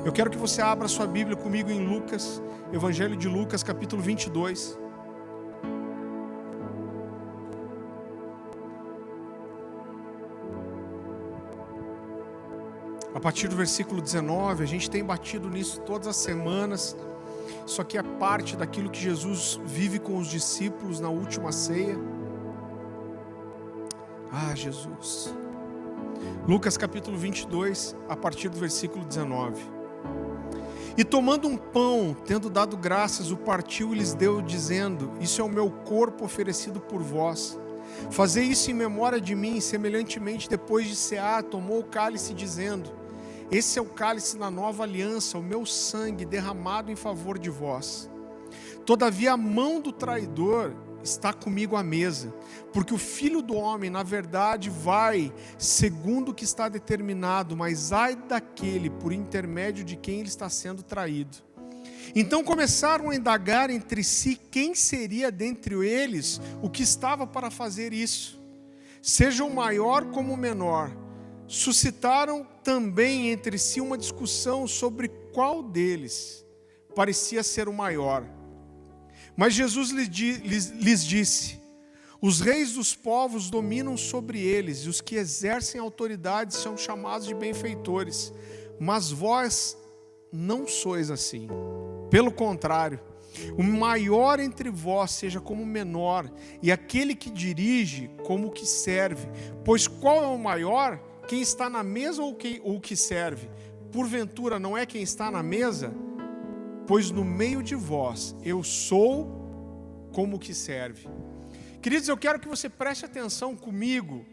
Eu quero que você abra sua Bíblia comigo em Lucas, Evangelho de Lucas, capítulo 22. A partir do versículo 19, a gente tem batido nisso todas as semanas. Isso aqui é parte daquilo que Jesus vive com os discípulos na última ceia. Ah, Jesus. Lucas capítulo 22, a partir do versículo 19. E tomando um pão, tendo dado graças, o partiu e lhes deu, dizendo: isso é o meu corpo oferecido por vós. Fazei isso em memória de mim. Semelhantemente, depois de cear, tomou o cálice, dizendo: esse é o cálice da nova aliança, o meu sangue derramado em favor de vós. Todavia a mão do traidor está comigo à mesa, porque o Filho do Homem, na verdade, vai segundo o que está determinado, mas ai daquele por intermédio de quem ele está sendo traído. Então começaram a indagar entre si quem seria dentre eles o que estava para fazer isso, seja o maior como o menor. Suscitaram também entre si uma discussão sobre qual deles parecia ser o maior. Mas Jesus lhes disse: os reis dos povos dominam sobre eles, e os que exercem autoridade são chamados de benfeitores. Mas vós não sois assim. Pelo contrário, o maior entre vós seja como o menor, e aquele que dirige como o que serve. Pois qual é o maior? Quem está na mesa ou o que serve? Porventura não é quem está na mesa? Pois no meio de vós eu sou como o que serve. Queridos, eu quero que você preste atenção comigo.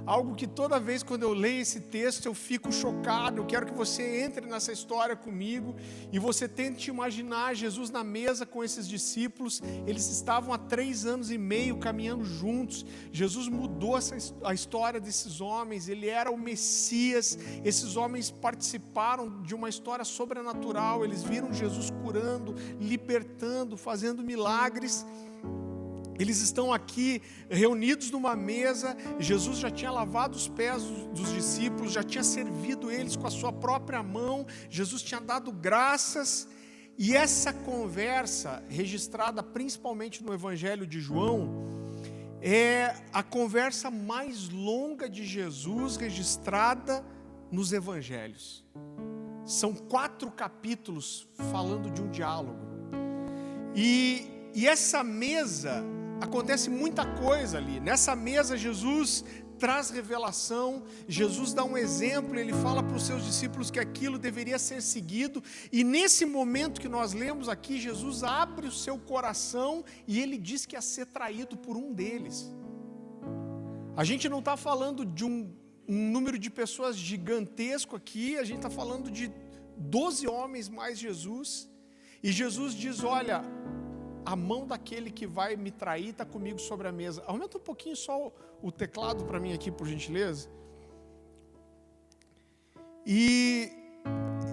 Algo que toda vez quando eu leio esse texto eu fico chocado. Eu quero que você entre nessa história comigo e você tente imaginar Jesus na mesa com esses discípulos. Eles estavam há 3 anos e meio caminhando juntos. Jesus mudou a história desses homens. Ele era o Messias. Esses homens participaram de uma história sobrenatural. Eles viram Jesus curando, libertando, fazendo milagres. Eles estão aqui reunidos numa mesa. Jesus já tinha lavado os pés dos discípulos, já tinha servido eles com a sua própria mão. Jesus tinha dado graças. E essa conversa, registrada principalmente no Evangelho de João, é a conversa mais longa de Jesus registrada nos Evangelhos. São 4 capítulos falando de um diálogo. E essa mesa, acontece muita coisa ali. Nessa mesa Jesus traz revelação, Jesus dá um exemplo, ele fala para os seus discípulos que aquilo deveria ser seguido. E nesse momento que nós lemos aqui, Jesus abre o seu coração e ele diz que ia ser traído por um deles. A gente não está falando de um número de pessoas gigantesco aqui, a gente está falando de 12 homens mais Jesus. E Jesus diz: olha, a mão daquele que vai me trair está comigo sobre a mesa. Aumenta um pouquinho só o teclado para mim aqui, por gentileza. E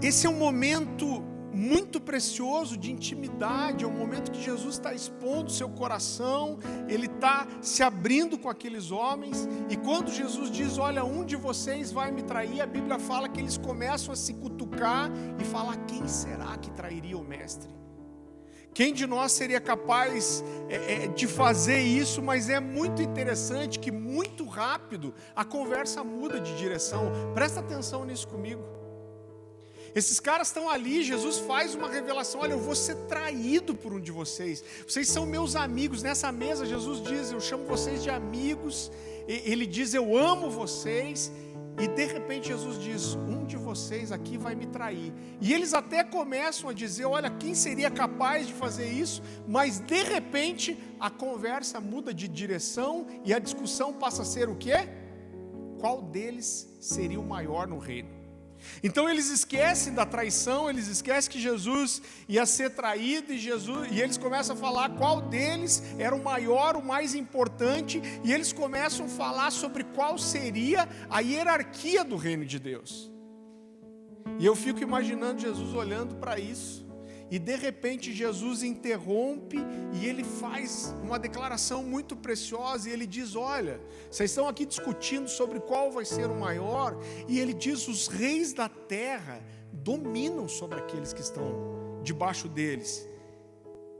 esse é um momento muito precioso de intimidade, é um momento que Jesus está expondo seu coração, ele está se abrindo com aqueles homens. E quando Jesus diz: olha, um de vocês vai me trair, a Bíblia fala que eles começam a se cutucar e falar: quem será que trairia o mestre? Quem de nós seria capaz de fazer isso? Mas é muito interessante que muito rápido a conversa muda de direção. Presta atenção nisso comigo. Esses caras estão ali, Jesus faz uma revelação: olha, eu vou ser traído por um de vocês. Vocês são meus amigos. Nessa mesa Jesus diz: eu chamo vocês de amigos. Ele diz: eu amo vocês. E de repente Jesus diz: um de vocês aqui vai me trair. E eles até começam a dizer: olha, quem seria capaz de fazer isso? Mas de repente a conversa muda de direção e a discussão passa a ser o quê? Qual deles seria o maior no reino? Então eles esquecem da traição, eles esquecem que Jesus ia ser traído, e eles começam a falar qual deles era o maior, o mais importante, e eles começam a falar sobre qual seria a hierarquia do reino de Deus. E eu fico imaginando Jesus olhando para isso, E de repente Jesus interrompe e ele faz uma declaração muito preciosa. E ele diz: olha, vocês estão aqui discutindo sobre qual vai ser o maior. E ele diz: os reis da terra dominam sobre aqueles que estão debaixo deles.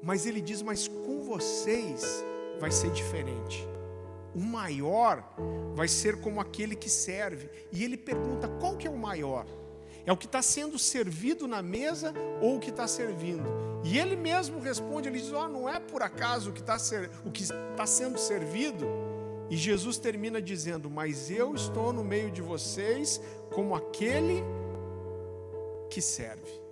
Mas ele diz: mas com vocês vai ser diferente. O maior vai ser como aquele que serve. E ele pergunta: qual que é o maior? É o que está sendo servido na mesa ou o que está servindo? E ele mesmo responde, ele diz: não é por acaso o que está sendo servido? E Jesus termina dizendo: mas eu estou no meio de vocês como aquele que serve.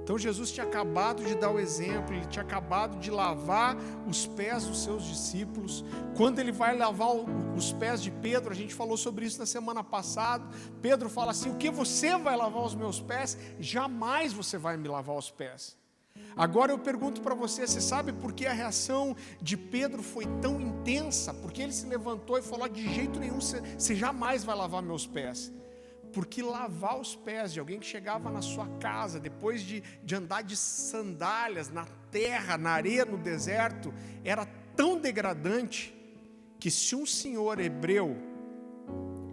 Então Jesus tinha acabado de dar o exemplo, ele tinha acabado de lavar os pés dos seus discípulos. Quando ele vai lavar os pés de Pedro, a gente falou sobre isso na semana passada. Pedro fala assim: o que você vai lavar os meus pés? Jamais você vai me lavar os pés. Agora eu pergunto para você, você sabe por que a reação de Pedro foi tão intensa? Porque ele se levantou e falou: de jeito nenhum, você jamais vai lavar meus pés. Porque lavar os pés de alguém que chegava na sua casa, depois de andar de sandálias na terra, na areia, no deserto, era tão degradante, que se um senhor hebreu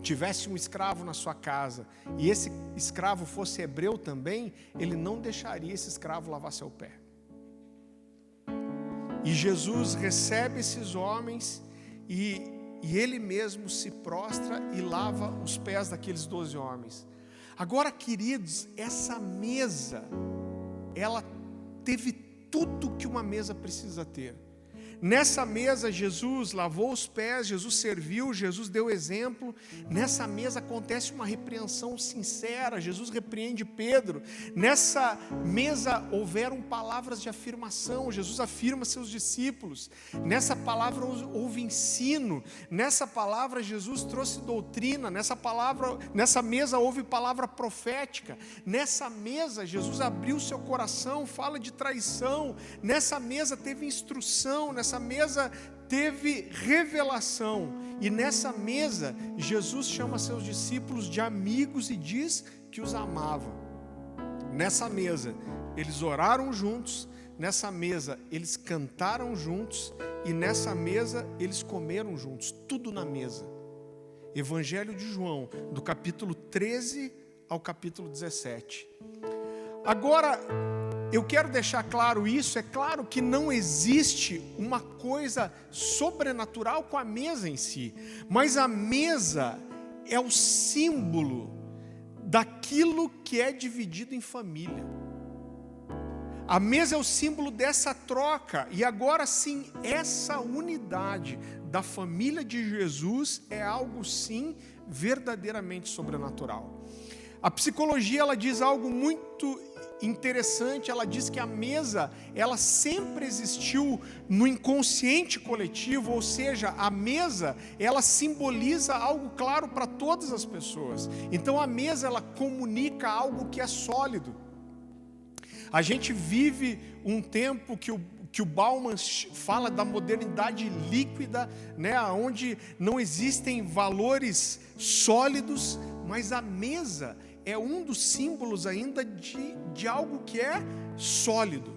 tivesse um escravo na sua casa, e esse escravo fosse hebreu também, ele não deixaria esse escravo lavar seu pé. E Jesus recebe esses homens e ele mesmo se prostra e lava os pés daqueles 12 homens. Agora, queridos, essa mesa, ela teve tudo que uma mesa precisa ter. Nessa mesa Jesus lavou os pés, Jesus serviu, Jesus deu exemplo. Nessa mesa acontece uma repreensão sincera, Jesus repreende Pedro. Nessa mesa houveram palavras de afirmação, Jesus afirma seus discípulos. Nessa palavra houve ensino, nessa palavra Jesus trouxe doutrina, nessa mesa houve palavra profética. Nessa mesa Jesus abriu seu coração, fala de traição. Nessa mesa teve instrução, nessa mesa teve revelação. E nessa mesa Jesus chama seus discípulos de amigos e diz que os amava. Nessa mesa eles oraram juntos, nessa mesa eles cantaram juntos e nessa mesa eles comeram juntos, tudo na mesa. Evangelho de João, do capítulo 13 ao capítulo 17. Agora, eu quero deixar claro isso. É claro que não existe uma coisa sobrenatural com a mesa em si, mas a mesa é o símbolo daquilo que é dividido em família. A mesa é o símbolo dessa troca, e agora sim, essa unidade da família de Jesus é algo sim verdadeiramente sobrenatural. A psicologia, ela diz algo muito interessante. Ela diz que a mesa, ela sempre existiu no inconsciente coletivo, ou seja, a mesa, ela simboliza algo claro para todas as pessoas. Então a mesa, ela comunica algo que é sólido. A gente vive um tempo que o Bauman fala da modernidade líquida, né, onde não existem valores sólidos, mas a mesa é um dos símbolos ainda de algo que é sólido.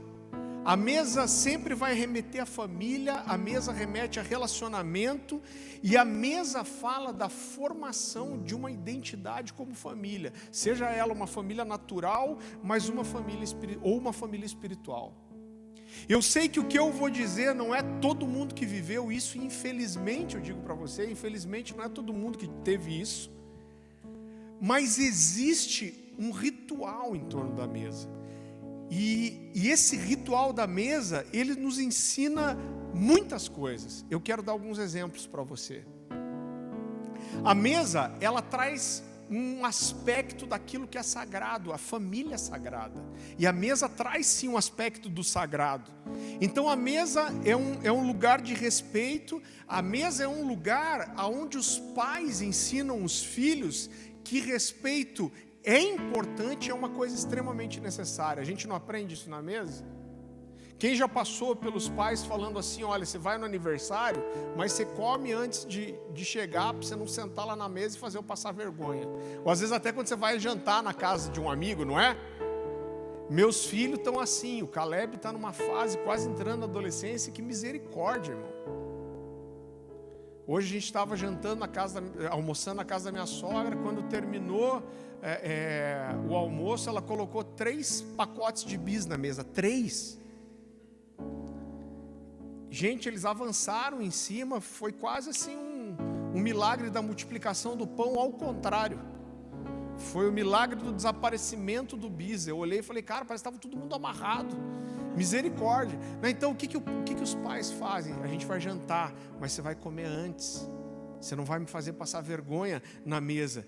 A mesa sempre vai remeter à família, a mesa remete a relacionamento, e a mesa fala da formação de uma identidade como família, seja ela uma família natural, mas uma família espiritual. Eu sei que o que eu vou dizer não é todo mundo que viveu isso, infelizmente eu digo para você, infelizmente não é todo mundo que teve isso, mas existe um ritual em torno da mesa. E esse ritual da mesa, ele nos ensina muitas coisas. Eu quero dar alguns exemplos para você. A mesa, ela traz um aspecto daquilo que é sagrado, a família sagrada. E a mesa traz sim um aspecto do sagrado. Então a mesa é um lugar de respeito. A mesa é um lugar onde os pais ensinam os filhos que respeito é importante, é uma coisa extremamente necessária. A gente não aprende isso na mesa? Quem já passou pelos pais falando assim: olha, você vai no aniversário, mas você come antes de chegar, para você não sentar lá na mesa e fazer eu passar vergonha. Ou às vezes até quando você vai jantar na casa de um amigo, não é? Meus filhos estão assim, o Caleb está numa fase quase entrando na adolescência, que misericórdia, irmão. Hoje a gente estava almoçando na casa da minha sogra. Quando terminou o almoço, ela colocou 3 pacotes de bis na mesa. 3. Gente, eles avançaram em cima. Foi quase assim um milagre da multiplicação do pão, ao contrário. Foi o milagre do desaparecimento do bis. Eu olhei e falei, cara, parece que estava todo mundo amarrado. Misericórdia. Então o que os pais fazem? A gente vai jantar, mas você vai comer antes. Você não vai me fazer passar vergonha na mesa.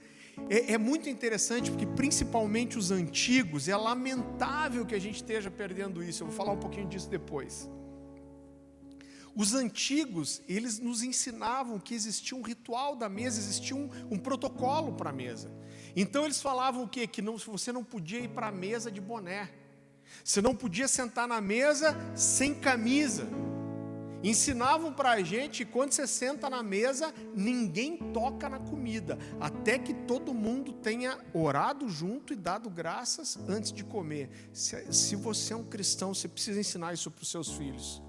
É muito interessante, porque principalmente os antigos, é lamentável que a gente esteja perdendo isso. Eu vou falar um pouquinho disso depois. Os antigos, eles nos ensinavam que existia um ritual da mesa, existia um protocolo para a mesa. Então eles falavam o quê? Que você não podia ir para a mesa de boné. Você não podia sentar na mesa sem camisa. Ensinavam para a gente que quando você senta na mesa, ninguém toca na comida, até que todo mundo tenha orado junto e dado graças antes de comer. Se você é um cristão, você precisa ensinar isso para os seus filhos.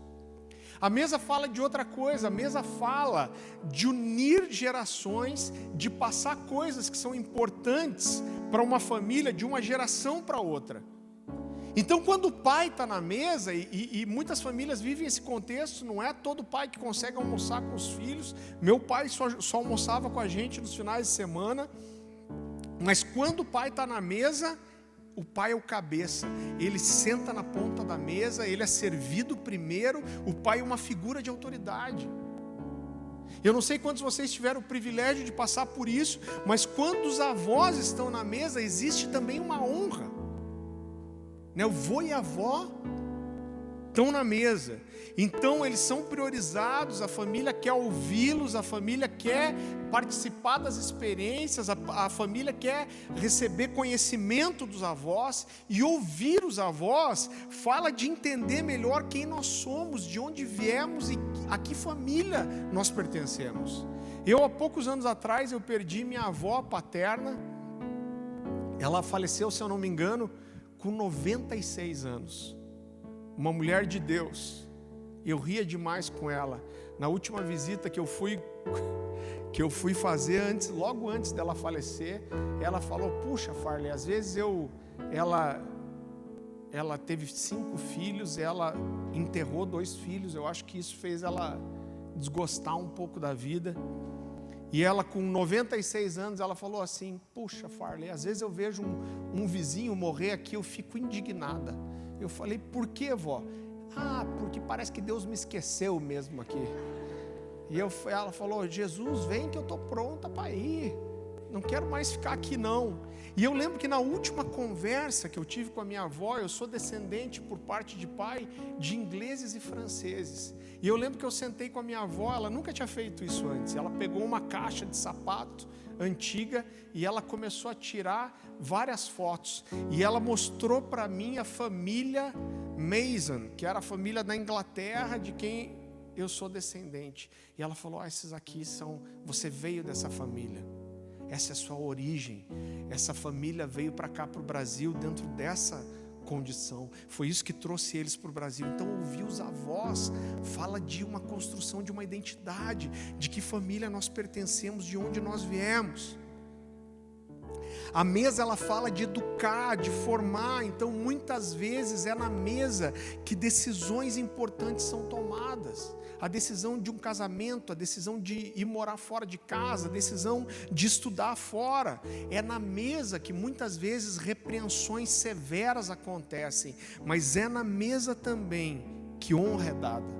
A mesa fala de outra coisa. A mesa fala de unir gerações, de passar coisas que são importantes para uma família, de uma geração para outra. Então, quando o pai está na mesa, e muitas famílias vivem esse contexto, não é todo pai que consegue almoçar com os filhos. Meu pai só almoçava com a gente nos finais de semana. Mas quando o pai está na mesa, o pai é o cabeça. Ele senta na ponta da mesa, ele é servido primeiro. O pai é uma figura de autoridade. Eu não sei quantos de vocês tiveram o privilégio de passar por isso, mas quando os avós estão na mesa, existe também uma honra. O vô e a avó estão na mesa, então eles são priorizados, a família quer ouvi-los, a família quer participar das experiências, a família quer receber conhecimento dos avós, e ouvir os avós fala de entender melhor quem nós somos, de onde viemos e a que família nós pertencemos. Há poucos anos atrás, eu perdi minha avó paterna. Ela faleceu, se eu não me engano, com 96 anos, uma mulher de Deus. Eu ria demais com ela. Na última visita que eu fui fazer logo antes dela falecer, ela falou: puxa, Farley, às vezes ela teve 5 filhos, ela enterrou 2 filhos, eu acho que isso fez ela desgostar um pouco da vida. E ela, com 96 anos, ela falou assim: puxa, Farley, às vezes eu vejo um vizinho morrer aqui, eu fico indignada. Eu falei: por quê, vó? Porque parece que Deus me esqueceu mesmo aqui. E ela falou: Jesus, vem que eu estou pronta para ir, não quero mais ficar aqui não. E eu lembro que na última conversa que eu tive com a minha avó, eu sou descendente por parte de pai de ingleses e franceses. E eu lembro que eu sentei com a minha avó, ela nunca tinha feito isso antes. Ela pegou uma caixa de sapato antiga e ela começou a tirar várias fotos. E ela mostrou para mim a família Mason, que era a família da Inglaterra de quem eu sou descendente. E ela falou: esses aqui você veio dessa família. Essa é a sua origem. Essa família veio para cá, para o Brasil, dentro dessa condição. Foi isso que trouxe eles para o Brasil. Então, ouvir os avós fala de uma construção de uma identidade, de que família nós pertencemos, de onde nós viemos. A mesa, ela fala de educar, de formar. Então, muitas vezes é na mesa que decisões importantes são tomadas. A decisão de um casamento, a decisão de ir morar fora de casa, a decisão de estudar fora. É na mesa que muitas vezes repreensões severas acontecem, mas é na mesa também que honra é dada.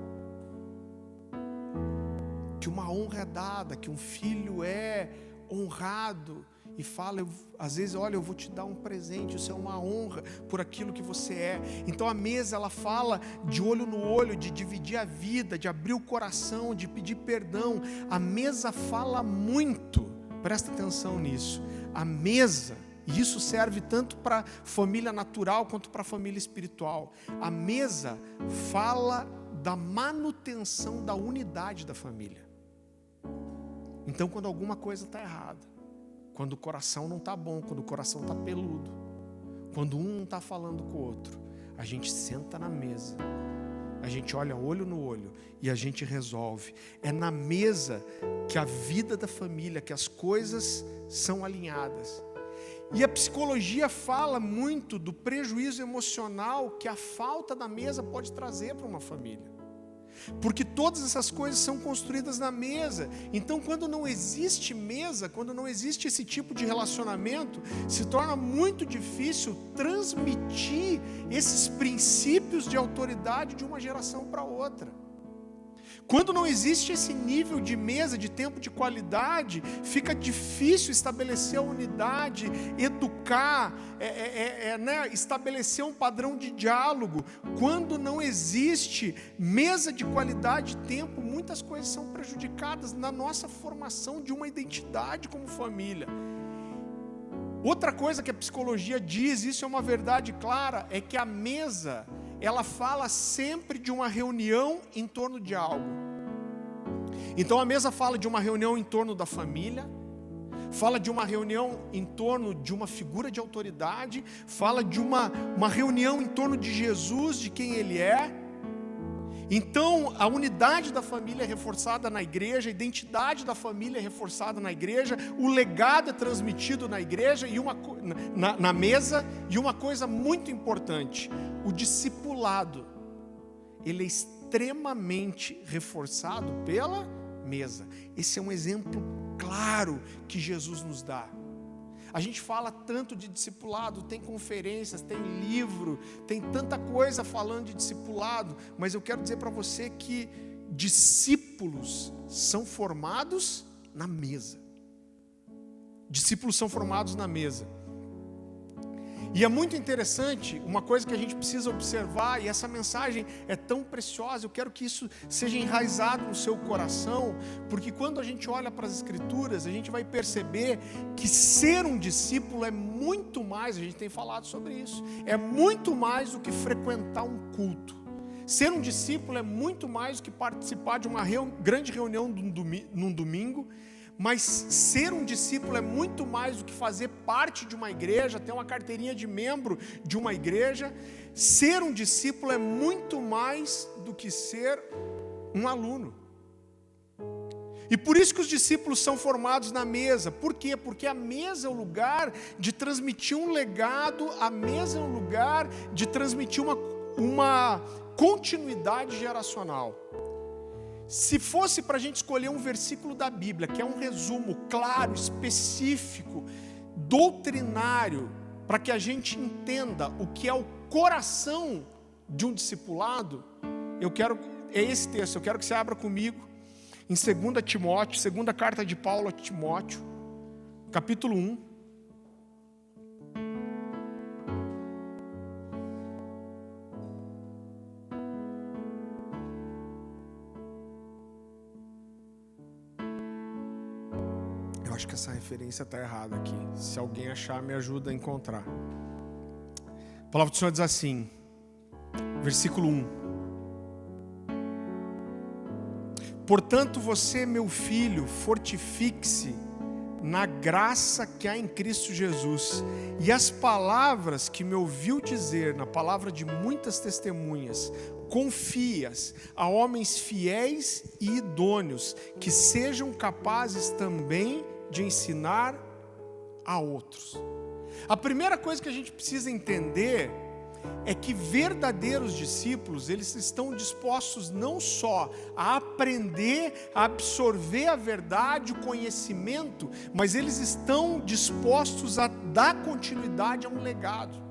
Que uma honra é dada, que um filho é honrado e fala, às vezes: olha, eu vou te dar um presente, isso é uma honra por aquilo que você é. Então a mesa, ela fala de olho no olho, de dividir a vida, de abrir o coração, de pedir perdão. A mesa fala muito, presta atenção nisso. A mesa, e isso serve tanto para família natural quanto para família espiritual. A mesa fala da manutenção da unidade da família. Então, quando alguma coisa está errada, quando o coração não está bom, quando o coração está peludo, Quando um não está falando com o outro, a gente senta na mesa, a gente olha olho no olho e a gente resolve. É na mesa que a vida da família, que as coisas são alinhadas. E a psicologia fala muito do prejuízo emocional que a falta da mesa pode trazer para uma família. Porque todas essas coisas são construídas na mesa. Então, quando não existe mesa, quando não existe esse tipo de relacionamento, se torna muito difícil transmitir esses princípios de autoridade de uma geração para outra. Quando não existe esse nível de mesa, de tempo de qualidade, fica difícil estabelecer a unidade, educar, estabelecer um padrão de diálogo. Quando não existe mesa de qualidade e tempo, muitas coisas são prejudicadas na nossa formação de uma identidade como família. Outra coisa que a psicologia diz, isso é uma verdade clara, é que a mesa, ela fala sempre de uma reunião em torno de algo. Então a mesa fala de uma reunião em torno da família, fala de uma reunião em torno de uma figura de autoridade, fala de uma reunião em torno de Jesus, de quem Ele é. Então a unidade da família é reforçada na igreja, a identidade da família é reforçada na igreja, o legado é transmitido na igreja, e na mesa, e uma coisa muito importante, o discipulado, ele é extremamente reforçado pela mesa. Esse é um exemplo claro que Jesus nos dá. A gente fala tanto de discipulado, tem conferências, tem livro, tem tanta coisa falando de discipulado, mas eu quero dizer para você que discípulos são formados na mesa. Discípulos são formados na mesa. E é muito interessante, uma coisa que a gente precisa observar, e essa mensagem é tão preciosa, eu quero que isso seja enraizado no seu coração, porque quando a gente olha para as Escrituras, a gente vai perceber que ser um discípulo é muito mais, a gente tem falado sobre isso, é muito mais do que frequentar um culto. Ser um discípulo é muito mais do que participar de uma grande reunião num domingo, mas ser um discípulo é muito mais do que fazer parte de uma igreja, ter uma carteirinha de membro de uma igreja. Ser um discípulo é muito mais do que ser um aluno. E por isso que os discípulos são formados na mesa. Por quê? Porque a mesa é o lugar de transmitir um legado, a mesa é o lugar de transmitir uma continuidade geracional. Se fosse para a gente escolher um versículo da Bíblia, que é um resumo claro, específico, doutrinário, para que a gente entenda o que é o coração de um discipulado, é esse texto, eu quero que você abra comigo, em 2 Timóteo, segunda carta de Paulo a Timóteo, capítulo 1. Acho que essa referência está errada aqui. Se alguém achar, me ajuda a encontrar. A palavra do Senhor diz assim, versículo 1. Portanto, você, meu filho, fortifique-se na graça que há em Cristo Jesus, e as palavras que me ouviu dizer, na palavra de muitas testemunhas, confie-as a homens fiéis e idôneos, que sejam capazes também de ensinar a outros. A primeira coisa que a gente precisa entender é que verdadeiros discípulos, eles estão dispostos não só a aprender, a absorver a verdade, o conhecimento, mas eles estão dispostos a dar continuidade a um legado.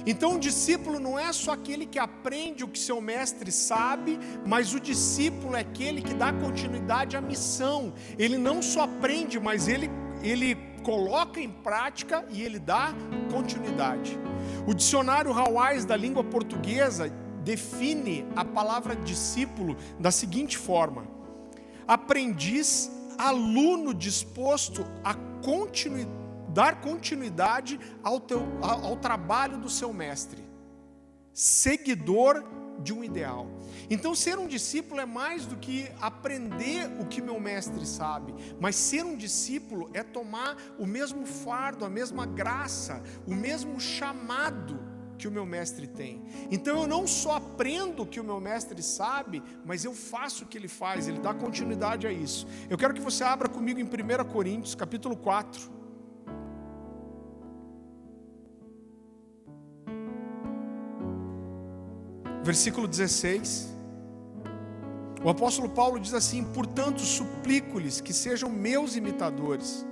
Então o discípulo não é só aquele que aprende o que seu mestre sabe, mas o discípulo é aquele que dá continuidade à missão. Ele não só aprende, mas ele coloca em prática e ele dá continuidade. O dicionário Hawais da língua portuguesa define a palavra discípulo da seguinte forma: aprendiz, aluno disposto a dar continuidade ao trabalho do seu mestre, seguidor de um ideal. Então ser um discípulo é mais do que aprender o que meu mestre sabe, mas ser um discípulo é tomar o mesmo fardo, a mesma graça, o mesmo chamado que o meu mestre tem. Então eu não só aprendo o que o meu mestre sabe, mas eu faço o que ele faz, ele dá continuidade a isso. Eu quero que você abra comigo em 1 Coríntios, capítulo 4. Versículo 16, o apóstolo Paulo diz assim: portanto suplico-lhes que sejam meus imitadores,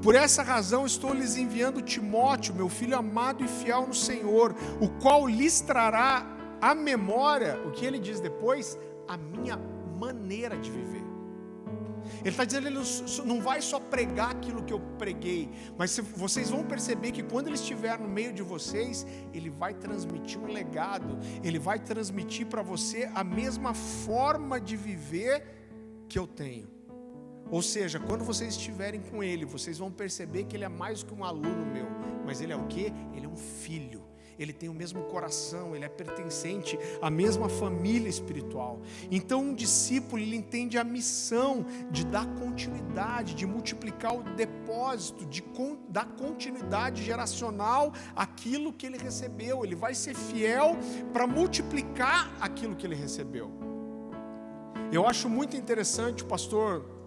por essa razão estou lhes enviando Timóteo, meu filho amado e fiel no Senhor, o qual lhes trará à memória, o que ele diz depois? A minha maneira de viver. Ele está dizendo, ele não vai só pregar aquilo que eu preguei, mas vocês vão perceber que quando ele estiver no meio de vocês, ele vai transmitir um legado, ele vai transmitir para você a mesma forma de viver que eu tenho. Ou seja, quando vocês estiverem com ele, vocês vão perceber que ele é mais que um aluno meu, mas ele é o quê? Ele é um filho. Ele tem o mesmo coração, ele é pertencente à mesma família espiritual. Então um discípulo, ele entende a missão de dar continuidade, de multiplicar o depósito, de dar continuidade geracional àquilo que ele recebeu. Ele vai ser fiel para multiplicar aquilo que ele recebeu. Eu acho muito interessante o pastor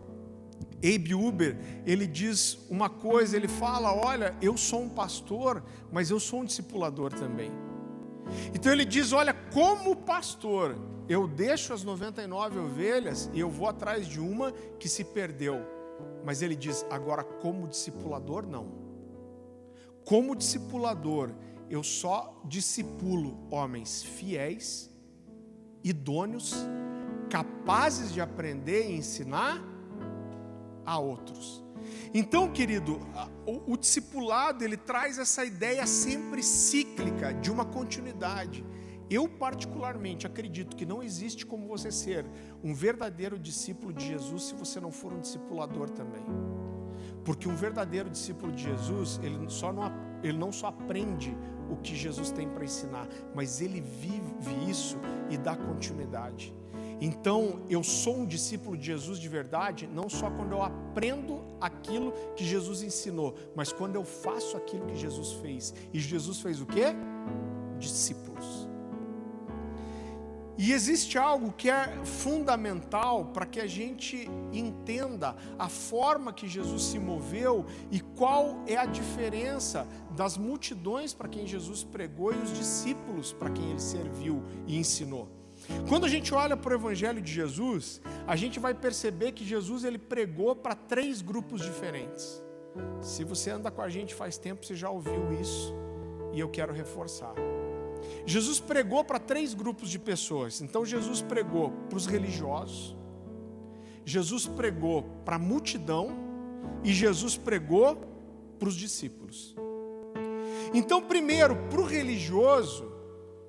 Abe Uber, ele diz uma coisa, ele fala, olha, eu sou um pastor, mas eu sou um discipulador também. Então ele diz, olha, como pastor, eu deixo as 99 ovelhas e eu vou atrás de uma que se perdeu. Mas ele diz, agora como discipulador, não. Como discipulador, eu só discipulo homens fiéis, idôneos, capazes de aprender e ensinar a outros. Então, querido, o discipulado, ele traz essa ideia sempre cíclica de uma continuidade. Eu particularmente acredito que não existe como você ser um verdadeiro discípulo de Jesus se você não for um discipulador também. Porque um verdadeiro discípulo de Jesus, ele não só aprende o que Jesus tem para ensinar, mas ele vive isso e dá continuidade. Então, eu sou um discípulo de Jesus de verdade, não só quando eu aprendo aquilo que Jesus ensinou, mas quando eu faço aquilo que Jesus fez. E Jesus fez o quê? Discípulos. E existe algo que é fundamental para que a gente entenda a forma que Jesus se moveu e qual é a diferença das multidões para quem Jesus pregou e os discípulos para quem ele serviu e ensinou. Quando a gente olha para o Evangelho de Jesus, a gente vai perceber que Jesus ele pregou para 3 grupos diferentes. Se você anda com a gente faz tempo, você já ouviu isso e eu quero reforçar. Jesus pregou para 3 grupos de pessoas. Então Jesus pregou para os religiosos, Jesus pregou para a multidão e Jesus pregou para os discípulos. Então, primeiro, para o religioso,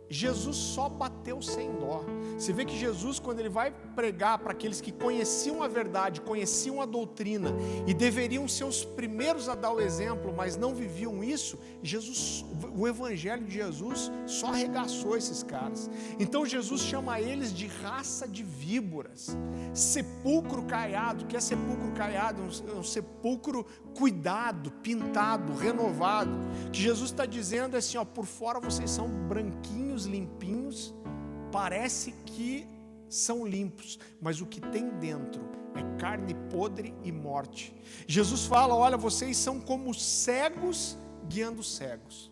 Jesus só bateu sem dó. Você vê que Jesus, quando ele vai pregar para aqueles que conheciam a verdade, conheciam a doutrina e deveriam ser os primeiros a dar o exemplo, mas não viviam isso, o evangelho de Jesus só arregaçou esses caras. Então Jesus chama eles de raça de víboras, sepulcro caiado. O que é sepulcro caiado? É um sepulcro cuidado, pintado, renovado. O que Jesus está dizendo é assim, ó, por fora vocês são branquinhos, limpinhos, parece que são limpos, mas o que tem dentro é carne podre e morte. Jesus fala, olha, vocês são como cegos guiando cegos.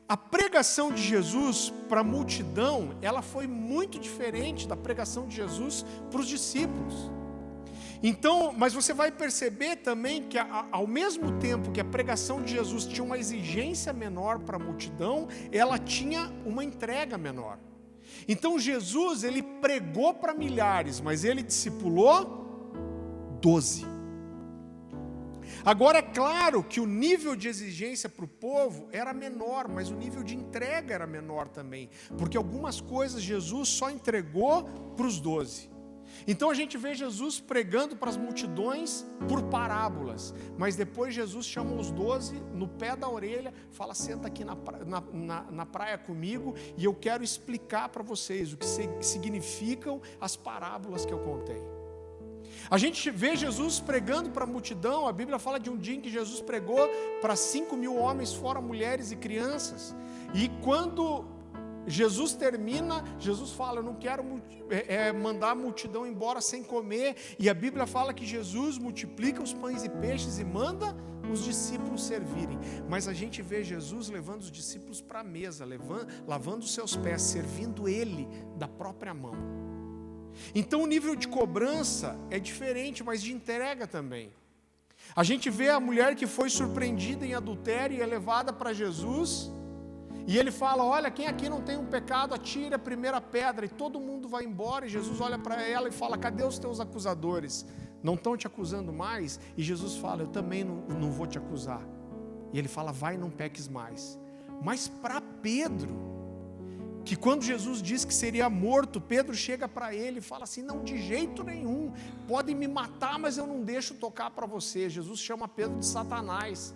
A pregação de Jesus para a multidão, ela foi muito diferente da pregação de Jesus para os discípulos. Então, mas você vai perceber também que ao mesmo tempo que a pregação de Jesus tinha uma exigência menor para a multidão, ela tinha uma entrega menor. Então Jesus, ele pregou para milhares, mas ele discipulou 12. Agora é claro que o nível de exigência para o povo era menor, mas o nível de entrega era menor também, porque algumas coisas Jesus só entregou para os 12. Então a gente vê Jesus pregando para as multidões por parábolas, mas depois Jesus chama os 12 no pé da orelha, fala: senta aqui na praia comigo e eu quero explicar para vocês o que significam as parábolas que eu contei. A gente vê Jesus pregando para a multidão. A Bíblia fala de um dia em que Jesus pregou para 5.000 homens, fora mulheres e crianças, e quando Jesus termina, Jesus fala: eu não quero mandar a multidão embora sem comer. E a Bíblia fala que Jesus multiplica os pães e peixes e manda os discípulos servirem. Mas a gente vê Jesus levando os discípulos para a mesa, lavando os seus pés, servindo ele da própria mão. Então o nível de cobrança é diferente, mas de entrega também. A gente vê a mulher que foi surpreendida em adultério e é levada para Jesus, e ele fala: olha, quem aqui não tem um pecado, atire a primeira pedra. E todo mundo vai embora, e Jesus olha para ela e fala: cadê os teus acusadores? Não estão te acusando mais? E Jesus fala: eu também não vou te acusar. E ele fala: vai, não peques mais. Mas para Pedro, que quando Jesus disse que seria morto, Pedro chega para ele e fala assim: não, de jeito nenhum, podem me matar, mas eu não deixo tocar para você. Jesus chama Pedro de Satanás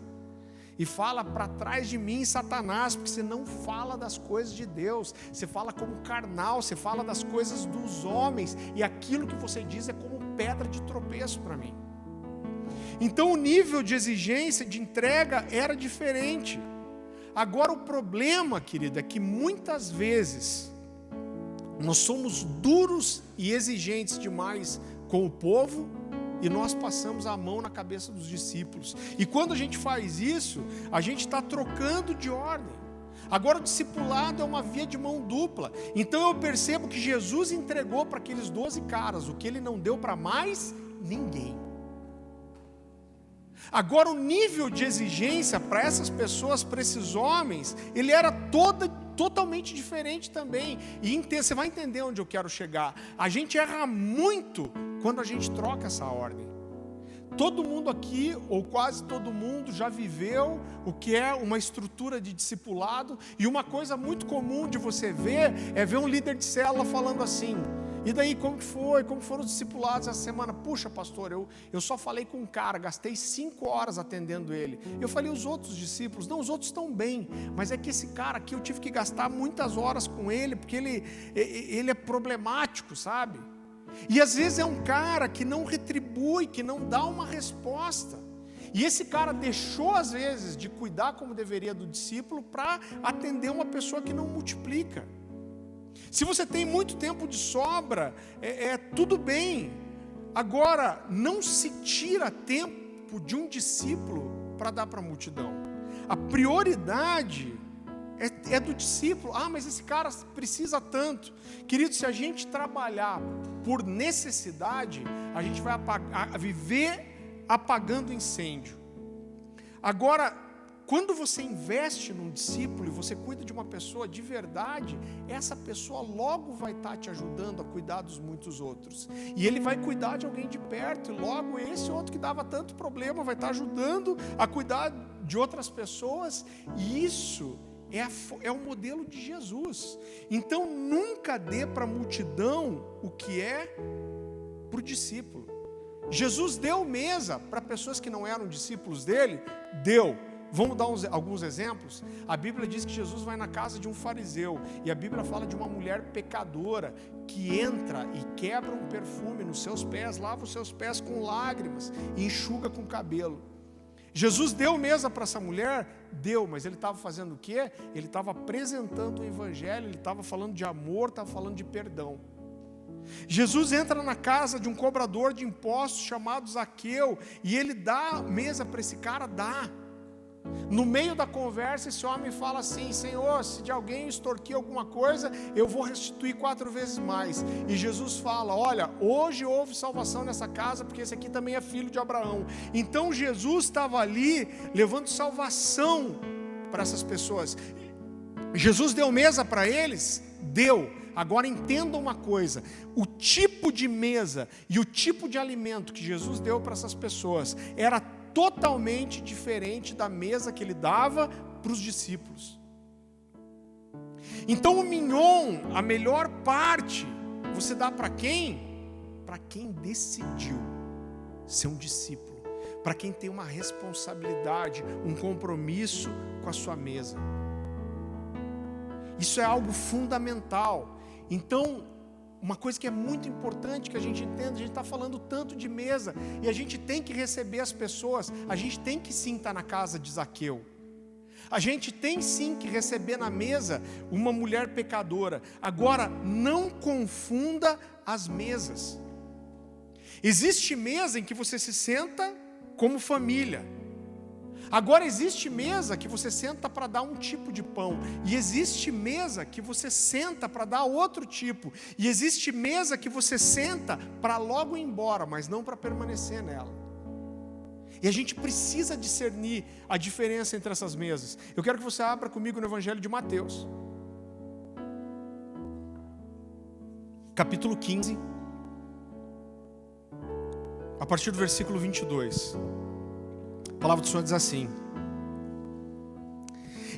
e fala: para trás de mim, Satanás, porque você não fala das coisas de Deus, você fala como carnal, você fala das coisas dos homens, e aquilo que você diz é como pedra de tropeço para mim. Então o nível de exigência, de entrega era diferente. Agora o problema, querida, é que muitas vezes nós somos duros e exigentes demais com o povo, e nós passamos a mão na cabeça dos discípulos. E quando a gente faz isso, a gente está trocando de ordem. Agora o discipulado é uma via de mão dupla. Então eu percebo que Jesus entregou para aqueles 12 caras o que ele não deu para mais ninguém. Agora o nível de exigência para essas pessoas, para esses homens, ele era totalmente diferente também. E você vai entender onde eu quero chegar. A gente erra muito quando a gente troca essa ordem. Todo mundo aqui, ou quase todo mundo, já viveu o que é uma estrutura de discipulado. E uma coisa muito comum de você ver é ver um líder de célula falando assim: e daí, como que foi? Como foram os discipulados essa semana? Puxa, pastor, eu só falei com um cara, gastei 5 horas atendendo ele. Eu falei: os outros discípulos? Não, os outros estão bem, mas é que esse cara aqui eu tive que gastar muitas horas com ele, porque ele é problemático, sabe? E às vezes é um cara que não retribui, que não dá uma resposta. E esse cara deixou às vezes de cuidar como deveria do discípulo para atender uma pessoa que não multiplica. Se você tem muito tempo de sobra, tudo bem. Agora, não se tira tempo de um discípulo para dar para a multidão. A prioridade é do discípulo. Ah, mas esse cara precisa tanto. Querido, se a gente trabalhar por necessidade, a gente vai viver apagando incêndio. Agora, quando você investe num discípulo e você cuida de uma pessoa de verdade, essa pessoa logo vai estar te ajudando a cuidar dos muitos outros. E ele vai cuidar de alguém de perto, e logo esse outro que dava tanto problema vai estar ajudando a cuidar de outras pessoas. E isso é o modelo de Jesus. Então nunca dê para a multidão o que é para o discípulo. Jesus deu mesa para pessoas que não eram discípulos dele, deu. Vamos dar alguns exemplos. A Bíblia diz que Jesus vai na casa de um fariseu, e a Bíblia fala de uma mulher pecadora que entra e quebra um perfume nos seus pés, lava os seus pés com lágrimas e enxuga com cabelo. Jesus deu mesa para essa mulher? Deu, mas ele estava fazendo o quê? Ele estava apresentando o evangelho, ele estava falando de amor, estava falando de perdão. Jesus entra na casa de um cobrador de impostos chamado Zaqueu, e ele dá mesa para esse cara, dá. No meio da conversa, esse homem fala assim: Senhor, se de alguém extorquir alguma coisa, eu vou restituir 4 vezes mais. E Jesus fala: olha, hoje houve salvação nessa casa, porque esse aqui também é filho de Abraão. Então Jesus estava ali levando salvação para essas pessoas. Jesus deu mesa para eles? Deu. Agora entenda uma coisa: o tipo de mesa e o tipo de alimento que Jesus deu para essas pessoas era totalmente diferente da mesa que ele dava para os discípulos. Então o mignon, a melhor parte, você dá para quem? Para para quem decidiu ser um discípulo, para quem tem uma responsabilidade, um compromisso com a sua mesa. Isso é algo fundamental. Então, uma coisa que é muito importante que a gente entenda, a gente está falando tanto de mesa, e a gente tem que receber as pessoas, a gente tem que sim estar na casa de Zaqueu. A gente tem sim que receber na mesa uma mulher pecadora. Agora, não confunda as mesas. Existe mesa em que você se senta como família. Agora existe mesa que você senta para dar um tipo de pão. E existe mesa que você senta para dar outro tipo. E existe mesa que você senta para logo ir embora, mas não para permanecer nela. E a gente precisa discernir a diferença entre essas mesas. Eu quero que você abra comigo no Evangelho de Mateus, capítulo 15, a partir do versículo 22. A palavra do Senhor diz assim: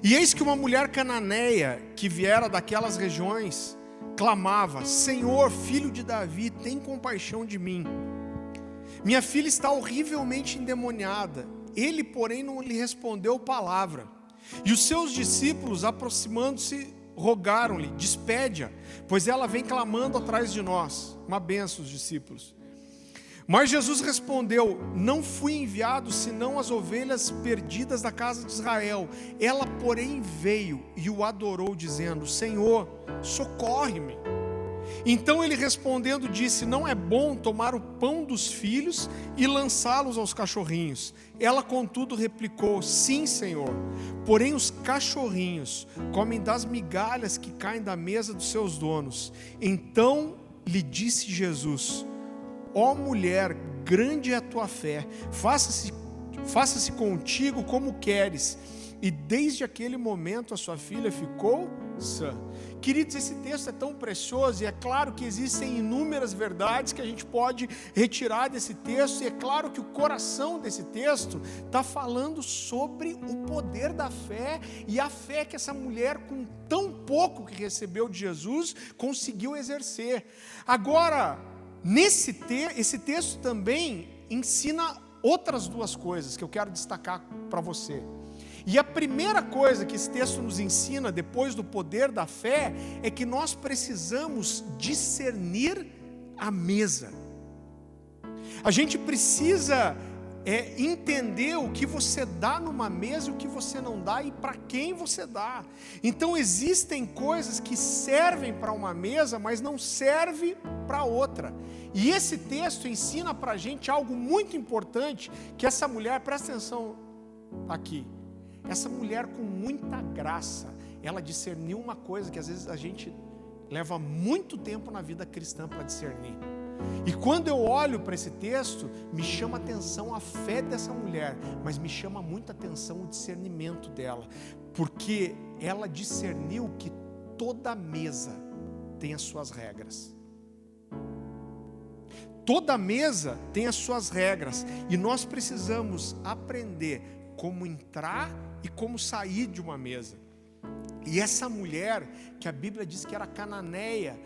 E eis que uma mulher cananeia que viera daquelas regiões clamava: Senhor, filho de Davi, tem compaixão de mim. Minha filha está horrivelmente endemoniada. Ele, porém, não lhe respondeu palavra. E os seus discípulos, aproximando-se, rogaram-lhe: despede-a, pois ela vem clamando atrás de nós. Uma bênção, os discípulos. Mas Jesus respondeu: não fui enviado senão as ovelhas perdidas da casa de Israel. Ela, porém, veio e o adorou, dizendo: Senhor, socorre-me. Então ele respondendo disse: não é bom tomar o pão dos filhos e lançá-los aos cachorrinhos. Ela, contudo, replicou: sim, Senhor, porém os cachorrinhos comem das migalhas que caem da mesa dos seus donos. Então lhe disse Jesus: ó mulher, grande é a tua fé, faça-se contigo como queres. E desde aquele momento a sua filha ficou sã. Queridos, esse texto é tão precioso, e é claro que existem inúmeras verdades que a gente pode retirar desse texto, e é claro que o coração desse texto está falando sobre o poder da fé, e a fé que essa mulher, com tão pouco que recebeu de Jesus, conseguiu exercer. Agora, esse texto também ensina outras duas coisas que eu quero destacar para você. E a primeira coisa que esse texto nos ensina, depois do poder da fé, é que nós precisamos discernir a mesa. A gente precisa entender o que você dá numa mesa e o que você não dá e para quem você dá. Então existem coisas que servem para uma mesa, mas não servem para outra. E esse texto ensina para a gente algo muito importante, que essa mulher, presta atenção aqui, essa mulher com muita graça, ela discerniu uma coisa que às vezes a gente leva muito tempo na vida cristã para discernir. E quando eu olho para esse texto, me chama a atenção a fé dessa mulher, mas me chama muita atenção o discernimento dela, porque ela discerniu que toda mesa tem as suas regras. Toda mesa tem as suas regras, e nós precisamos aprender como entrar e como sair de uma mesa. E essa mulher, que a Bíblia diz que era cananeia,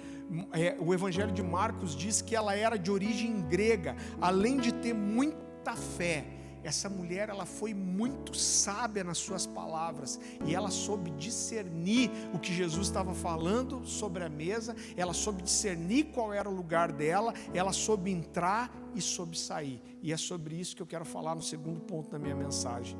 o Evangelho de Marcos diz que ela era de origem grega, além de ter muita fé, essa mulher, ela foi muito sábia nas suas palavras, e ela soube discernir o que Jesus estava falando sobre a mesa, ela soube discernir qual era o lugar dela, ela soube entrar e soube sair, e é sobre isso que eu quero falar no segundo ponto da minha mensagem.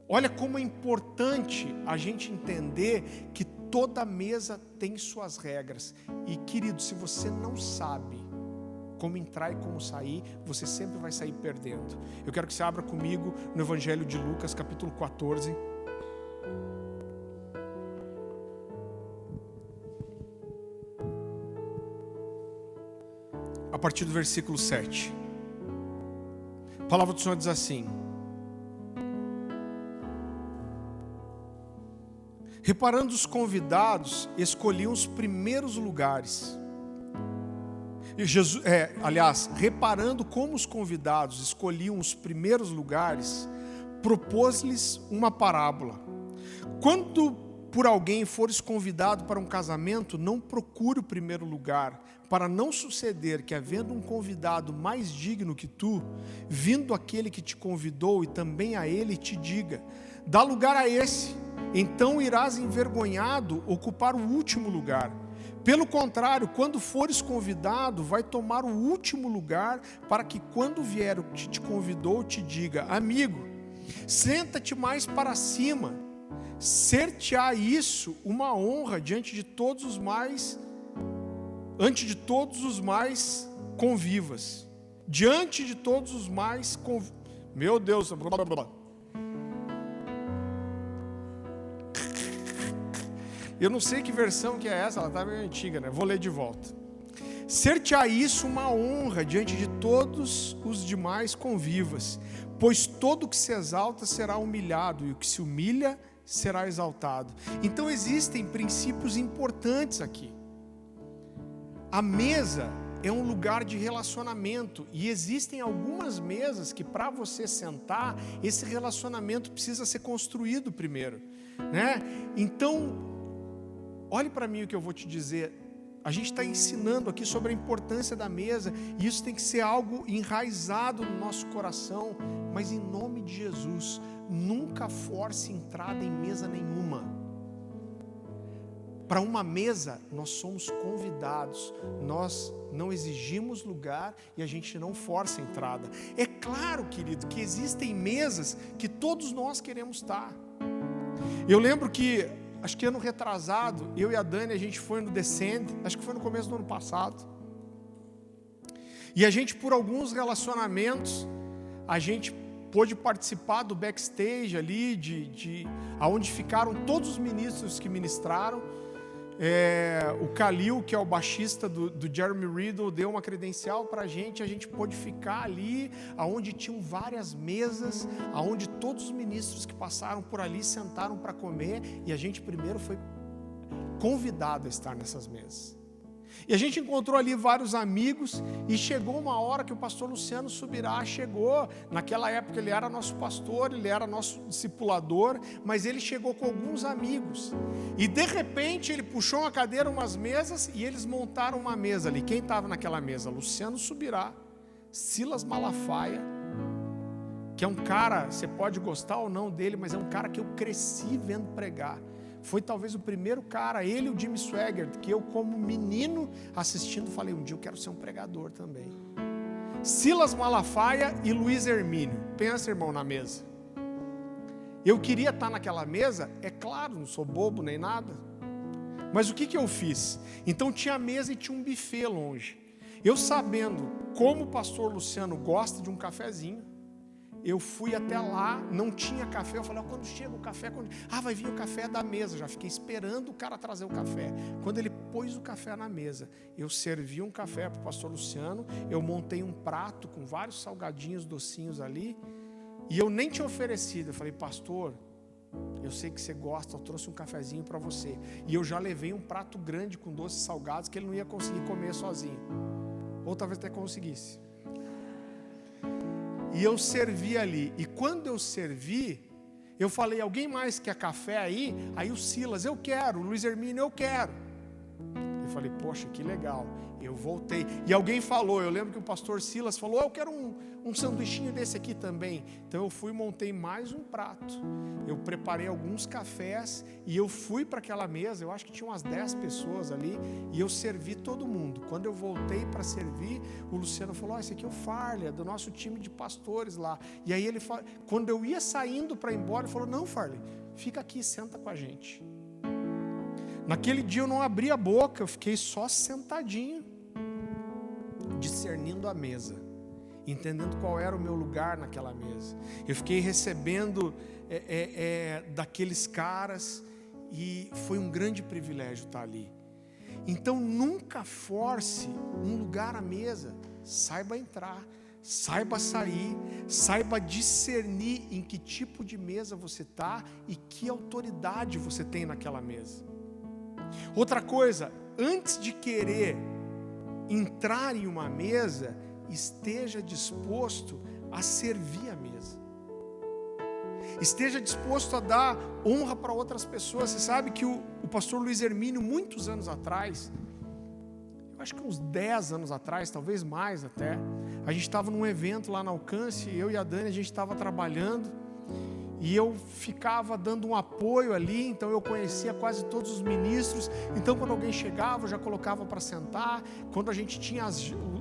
Olha como é importante a gente entender que toda mesa tem suas regras. E, querido, se você não sabe como entrar e como sair, você sempre vai sair perdendo. Eu quero que você abra comigo no Evangelho de Lucas, capítulo 14. A partir do versículo 7. A palavra do Senhor diz assim: reparando os convidados, escolhiam os primeiros lugares. Reparando como os convidados escolhiam os primeiros lugares, propôs-lhes uma parábola. Quando por alguém fores convidado para um casamento, não procure o primeiro lugar, para não suceder que, havendo um convidado mais digno que tu, vindo aquele que te convidou e também a ele te diga: dá lugar a esse, então irás envergonhado ocupar o último lugar. Pelo contrário, quando fores convidado, vai tomar o último lugar, para que quando vier o que te convidou te diga: amigo, senta-te mais para cima. Ser-te-á isso uma honra diante de todos os mais convivas. Diante de todos os mais Meu Deus, blá, blá, blá. Eu não sei que versão que é essa, ela está meio antiga, né? Vou ler de volta. Ser-te-á isso uma honra diante de todos os demais convivas, pois todo o que se exalta será humilhado, e o que se humilha será exaltado. Então existem princípios importantes aqui. A mesa é um lugar de relacionamento, e existem algumas mesas que, para você sentar, esse relacionamento precisa ser construído primeiro, né? Então, olhe para mim o que eu vou te dizer. A gente está ensinando aqui sobre a importância da mesa, e isso tem que ser algo enraizado no nosso coração, mas em nome de Jesus, nunca force entrada em mesa nenhuma. Para uma mesa, nós somos convidados, nós não exigimos lugar e a gente não força a entrada. É claro, querido, que existem mesas que todos nós queremos estar. Eu lembro que, acho que ano retrasado, eu e a Dani, a gente foi no Descend, acho que foi no começo do ano passado. E a gente, por alguns relacionamentos, a gente pôde participar do backstage ali, aonde ficaram todos os ministros que ministraram. O Khalil, que é o baixista do Jeremy Riddle, deu uma credencial para a gente pôde ficar ali, aonde tinham várias mesas, aonde todos os ministros que passaram por ali sentaram para comer, e a gente primeiro foi convidado a estar nessas mesas. E a gente encontrou ali vários amigos, e chegou uma hora que o pastor Luciano Subirá chegou. Naquela época ele era nosso pastor, ele era nosso discipulador, mas ele chegou com alguns amigos, e de repente ele puxou uma cadeira, umas mesas, e eles montaram uma mesa ali. Quem estava naquela mesa? Luciano Subirá, Silas Malafaia, que é um cara, você pode gostar ou não dele, mas é um cara que eu cresci vendo pregar. Foi talvez o primeiro cara, ele e o Jimmy Swaggart, que eu, como menino assistindo, falei: um dia eu quero ser um pregador também. Silas Malafaia e Luiz Hermínio. Pensa, irmão, na mesa. Eu queria estar naquela mesa, é claro, não sou bobo nem nada. Mas o que eu fiz? Então tinha a mesa e tinha um buffet longe. Eu, sabendo como o pastor Luciano gosta de um cafezinho, eu fui até lá, não tinha café. Eu falei: quando chega o café? Vai vir o café da mesa. Já fiquei esperando o cara trazer o café. Quando ele pôs o café na mesa, eu servi um café para o pastor Luciano. Eu montei um prato com vários salgadinhos, docinhos ali, e eu nem tinha oferecido. Eu falei: pastor, eu sei que você gosta, eu trouxe um cafezinho para você. E eu já levei um prato grande com doces salgados que ele não ia conseguir comer sozinho, ou talvez até conseguisse. E eu servi ali. E quando eu servi, eu falei: alguém mais quer café aí? Aí o Silas: eu quero. O Luiz Hermínio: eu quero. Eu falei: poxa, que legal. Eu voltei. E alguém falou, eu lembro que o pastor Silas falou: eu quero um sanduichinho desse aqui também. Então eu fui e montei mais um prato. Eu preparei alguns cafés e eu fui para aquela mesa. Eu acho que tinha umas 10 pessoas ali, e eu servi todo mundo. Quando eu voltei para servir, o Luciano falou: esse aqui é o Farley, é do nosso time de pastores lá. E aí ele falou, quando eu ia saindo para ir embora, ele falou: não, Farley, fica aqui, senta com a gente. Naquele dia eu não abri a boca, eu fiquei só sentadinho, discernindo a mesa, entendendo qual era o meu lugar naquela mesa. Eu fiquei recebendo daqueles caras, e foi um grande privilégio estar ali. Então nunca force um lugar à mesa. Saiba entrar, saiba sair, saiba discernir em que tipo de mesa você está e que autoridade você tem naquela mesa. Outra coisa, antes de querer entrar em uma mesa, esteja disposto a servir a mesa. esteja disposto a dar honra para outras pessoas. Você sabe que o pastor Luiz Hermínio, muitos anos atrás, eu acho que uns 10 anos atrás, talvez mais até, a gente estava num evento lá na Alcance, eu e a Dani, a gente estava trabalhando, e eu ficava dando um apoio ali, então eu conhecia quase todos os ministros. Então quando alguém chegava, eu já colocava para sentar. Quando a gente tinha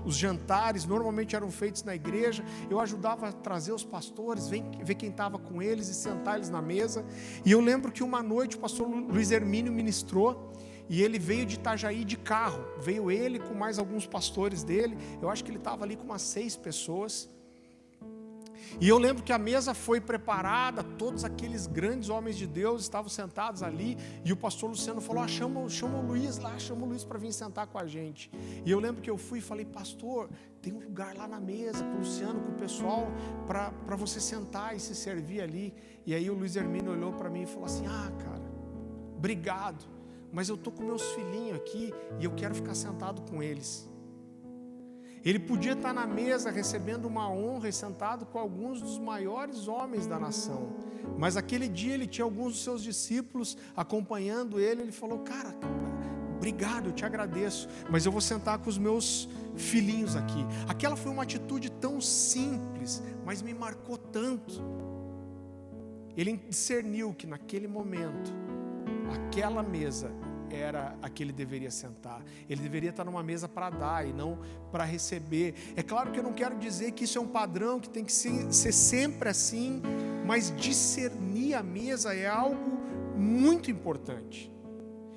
os jantares, normalmente eram feitos na igreja, eu ajudava a trazer os pastores, ver quem estava com eles e sentar eles na mesa. E eu lembro que uma noite o pastor Luiz Hermínio ministrou, e ele veio de Itajaí de carro. Veio ele com mais alguns pastores dele, eu acho que ele estava ali com umas 6 pessoas. E eu lembro que a mesa foi preparada, todos aqueles grandes homens de Deus estavam sentados ali, e o pastor Luciano falou: chama o Luiz lá, chama o Luiz para vir sentar com a gente. E eu lembro que eu fui e falei: pastor, tem um lugar lá na mesa com o Luciano, com o pessoal, para você sentar e se servir ali. E aí o Luiz Hermínio olhou para mim e falou assim: cara, obrigado, mas eu estou com meus filhinhos aqui e eu quero ficar sentado com eles. Ele podia estar na mesa recebendo uma honra e sentado com alguns dos maiores homens da nação, mas aquele dia ele tinha alguns dos seus discípulos acompanhando ele. Ele falou: cara, obrigado, eu te agradeço, mas eu vou sentar com os meus filhinhos aqui. Aquela foi uma atitude tão simples, mas me marcou tanto. Ele discerniu que naquele momento, aquela mesa era a que ele deveria sentar. Ele deveria estar numa mesa para dar e não para receber. É claro que eu não quero dizer que isso é um padrão, que tem que ser sempre assim, mas discernir a mesa é algo muito importante.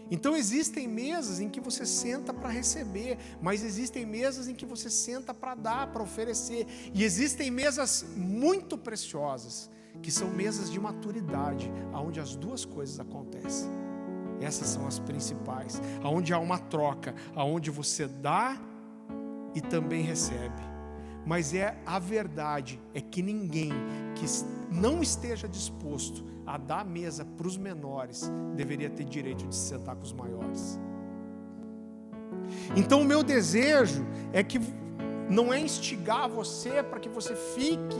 Então existem mesas em que você senta para receber, mas existem mesas em que você senta para dar, para oferecer. E existem mesas muito preciosas, que são mesas de maturidade, onde as duas coisas acontecem. Essas são as principais, aonde há uma troca, aonde você dá e também recebe. Mas a verdade é que ninguém que não esteja disposto a dar a mesa para os menores deveria ter direito de se sentar com os maiores. Então o meu desejo é que não é instigar você para que você fique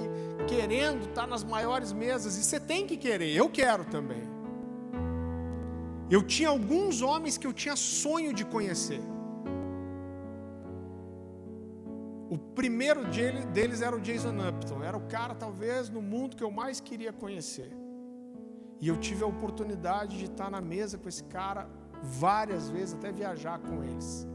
querendo estar nas maiores mesas, e você tem que querer, eu quero também. Eu tinha alguns homens que eu tinha sonho de conhecer. O primeiro deles era o Jason Upton. Era o cara, talvez, no mundo que eu mais queria conhecer. E eu tive a oportunidade de estar na mesa com esse cara várias vezes, até viajar com eles.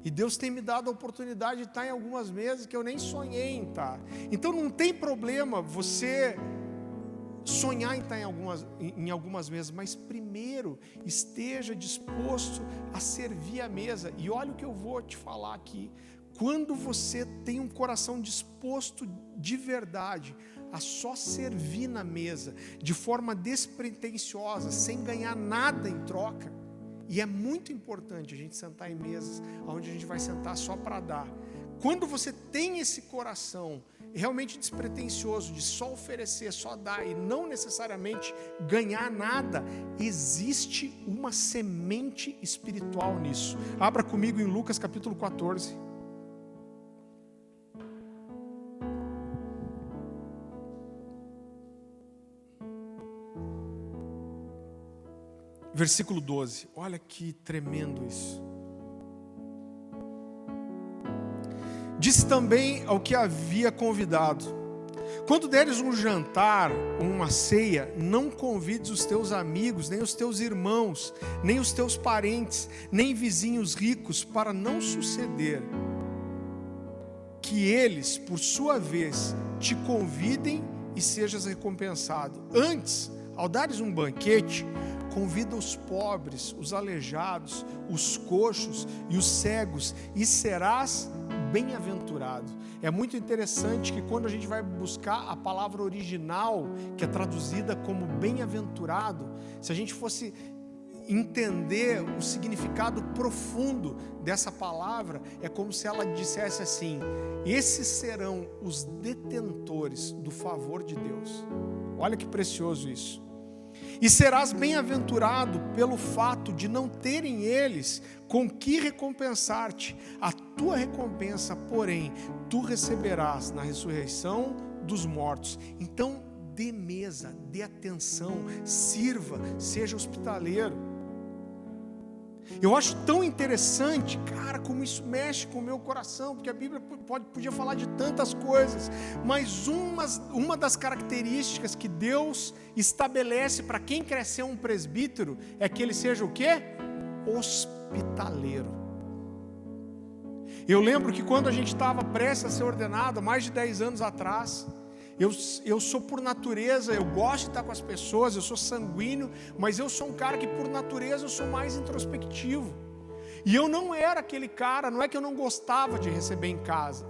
E Deus tem me dado a oportunidade de estar em algumas mesas que eu nem sonhei em estar. Então não tem problema você sonhar em estar em algumas mesas, mas primeiro esteja disposto a servir a mesa. E olha o que eu vou te falar aqui: quando você tem um coração disposto de verdade a só servir na mesa, de forma despretensiosa, sem ganhar nada em troca, e é muito importante a gente sentar em mesas onde a gente vai sentar só para dar. Quando você tem esse coração realmente despretensioso, de só oferecer, só dar e não necessariamente ganhar nada, existe uma semente espiritual nisso. Abra comigo em Lucas capítulo 14. Versículo 12, olha que tremendo isso. Disse também ao que havia convidado: quando deres um jantar ou uma ceia, não convides os teus amigos, nem os teus irmãos, nem os teus parentes, nem vizinhos ricos, para não suceder que eles, por sua vez, te convidem e sejas recompensado. Antes, ao dares um banquete, convida os pobres, os aleijados, os coxos e os cegos, e serás bem-aventurado. É muito interessante que quando a gente vai buscar a palavra original, que é traduzida como bem-aventurado, se a gente fosse entender o significado profundo dessa palavra, é como se ela dissesse assim: esses serão os detentores do favor de Deus. Olha que precioso isso. E serás bem-aventurado pelo fato de não terem eles com que recompensar-te. A tua recompensa, porém, tu receberás na ressurreição dos mortos. Então, dê mesa, dê atenção, sirva, seja hospitaleiro. Eu acho tão interessante, cara, como isso mexe com o meu coração, porque a Bíblia podia falar de tantas coisas, mas uma das características que Deus estabelece para quem quer ser um presbítero é que ele seja o quê? Hospitaleiro. Eu lembro que quando a gente estava prestes a ser ordenado, há mais de 10 anos atrás, eu sou por natureza, eu gosto de estar com as pessoas, eu sou sanguíneo, mas eu sou um cara que por natureza eu sou mais introspectivo. E eu não era aquele cara, não é que eu não gostava de receber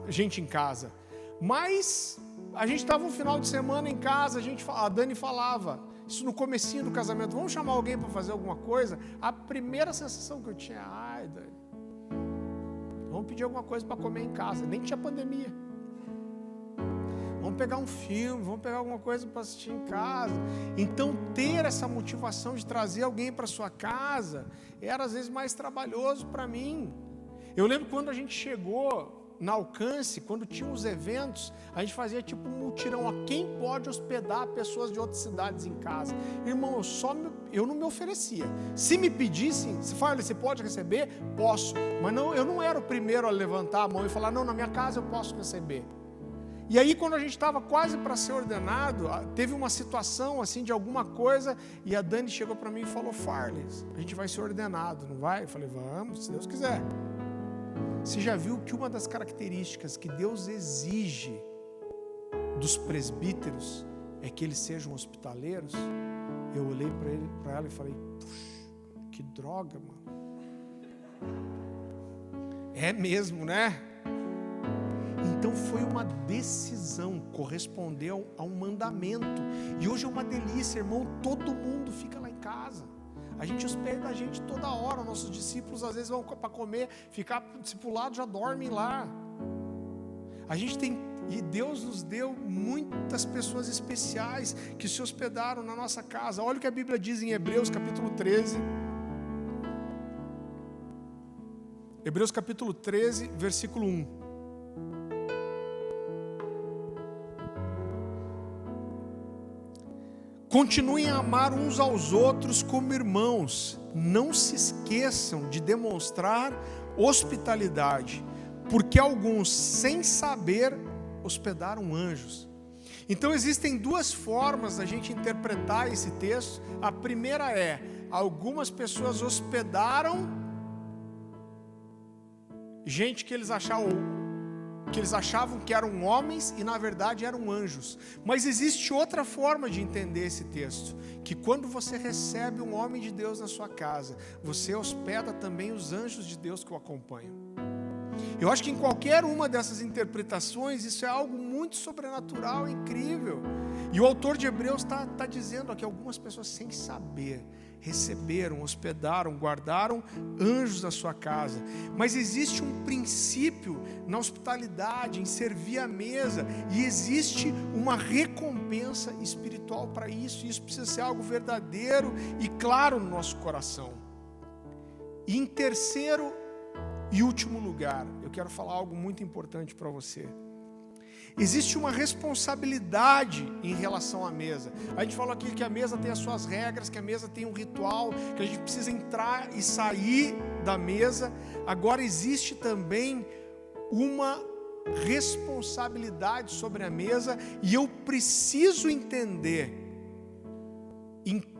gente em casa, mas a gente estava um final de semana em casa, a Dani falava, isso no comecinho do casamento, vamos chamar alguém para fazer alguma coisa? A primeira sensação que eu tinha, ai Dani, vamos pedir alguma coisa para comer em casa, nem tinha pandemia. Vamos pegar um filme, vamos pegar alguma coisa para assistir em casa. Então, ter essa motivação de trazer alguém para sua casa era às vezes mais trabalhoso para mim. Eu lembro quando a gente chegou na Alcance, quando tinha os eventos, a gente fazia tipo um mutirão, a quem pode hospedar pessoas de outras cidades em casa. Irmão, eu não me oferecia. Se me pedissem, se fala, você pode receber? Posso. Mas não, eu não era o primeiro a levantar a mão e falar, não, na minha casa eu posso receber. E aí quando a gente estava quase para ser ordenado, teve uma situação assim de alguma coisa, e a Dani chegou para mim e falou, Farles, a gente vai ser ordenado, não vai? Eu falei, vamos, se Deus quiser. Você já viu que uma das características que Deus exige dos presbíteros é que eles sejam hospitaleiros? Eu olhei para ela e falei, puxa, que droga, mano. É mesmo, né? Então foi uma decisão, correspondeu a um mandamento. E hoje é uma delícia, irmão, todo mundo fica lá em casa. A gente hospeda a gente toda hora, nossos discípulos às vezes vão para comer, ficar discipulado, já dormem lá. A gente tem, e Deus nos deu muitas pessoas especiais que se hospedaram na nossa casa. Olha o que a Bíblia diz em Hebreus capítulo 13. Hebreus capítulo 13, versículo 1. Continuem a amar uns aos outros como irmãos. Não se esqueçam de demonstrar hospitalidade, porque alguns, sem saber, hospedaram anjos. Então existem duas formas da gente interpretar esse texto. A primeira é, algumas pessoas hospedaram gente que eles achavam que eram homens e na verdade eram anjos. Mas existe outra forma de entender esse texto, que quando você recebe um homem de Deus na sua casa, você hospeda também os anjos de Deus que o acompanham. Eu acho que em qualquer uma dessas interpretações, isso é algo muito sobrenatural, incrível. E o autor de Hebreus está dizendo aqui, algumas pessoas sem saber, receberam, hospedaram, guardaram anjos na sua casa. Mas existe um princípio na hospitalidade, em servir à mesa, e existe uma recompensa espiritual para isso. E isso precisa ser algo verdadeiro e claro no nosso coração. E em terceiro e último lugar, eu quero falar algo muito importante para você. Existe uma responsabilidade em relação à mesa. A gente falou aqui que a mesa tem as suas regras, que a mesa tem um ritual, que a gente precisa entrar e sair da mesa. Agora existe também uma responsabilidade sobre a mesa, e eu preciso entender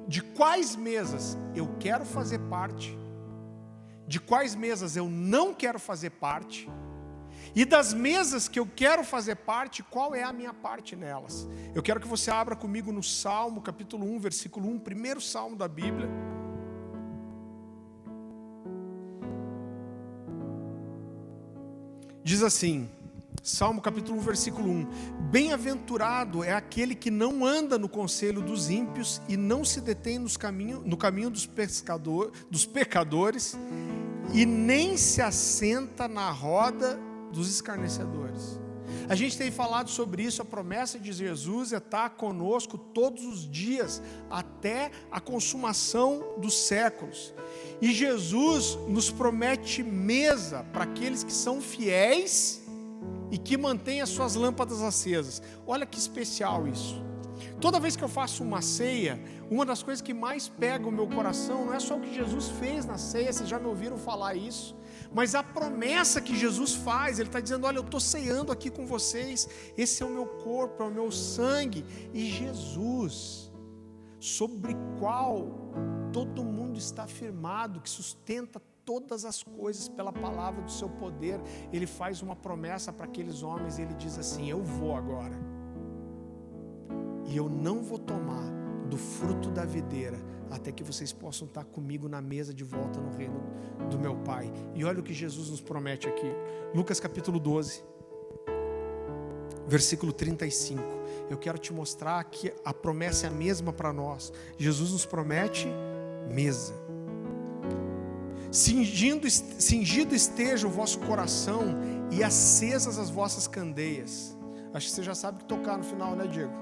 de quais mesas eu quero fazer parte, de quais mesas eu não quero fazer parte, e das mesas que eu quero fazer parte, qual é a minha parte nelas. Eu quero que você abra comigo no Salmo, capítulo 1, versículo 1, primeiro Salmo da Bíblia. Diz assim, Salmo capítulo 1, versículo 1. Bem-aventurado é aquele que não anda no conselho dos ímpios e não se detém no caminho dos pecadores, e nem se assenta na roda dos escarnecedores. A gente tem falado sobre isso. A promessa de Jesus é estar conosco todos os dias, até a consumação dos séculos. E Jesus nos promete mesa para aqueles que são fiéis e que mantêm as suas lâmpadas acesas. Olha que especial isso. Toda vez que eu faço uma ceia, uma das coisas que mais pega o meu coração não é só o que Jesus fez na ceia, vocês já me ouviram falar isso, mas a promessa que Jesus faz. Ele está dizendo: olha, eu estou ceando aqui com vocês, esse é o meu corpo, é o meu sangue, e Jesus, sobre qual todo mundo está firmado, que sustenta todas as coisas pela palavra do seu poder, ele faz uma promessa para aqueles homens, e ele diz assim: eu vou agora, e eu não vou tomar do fruto da videira, até que vocês possam estar comigo na mesa de volta no reino do meu Pai. E olha o que Jesus nos promete aqui, Lucas capítulo 12, versículo 35. Eu quero te mostrar que a promessa é a mesma para nós. Jesus nos promete mesa. Cingido esteja o vosso coração e acesas as vossas candeias. Acho que você já sabe que tocar no final, né, Diego?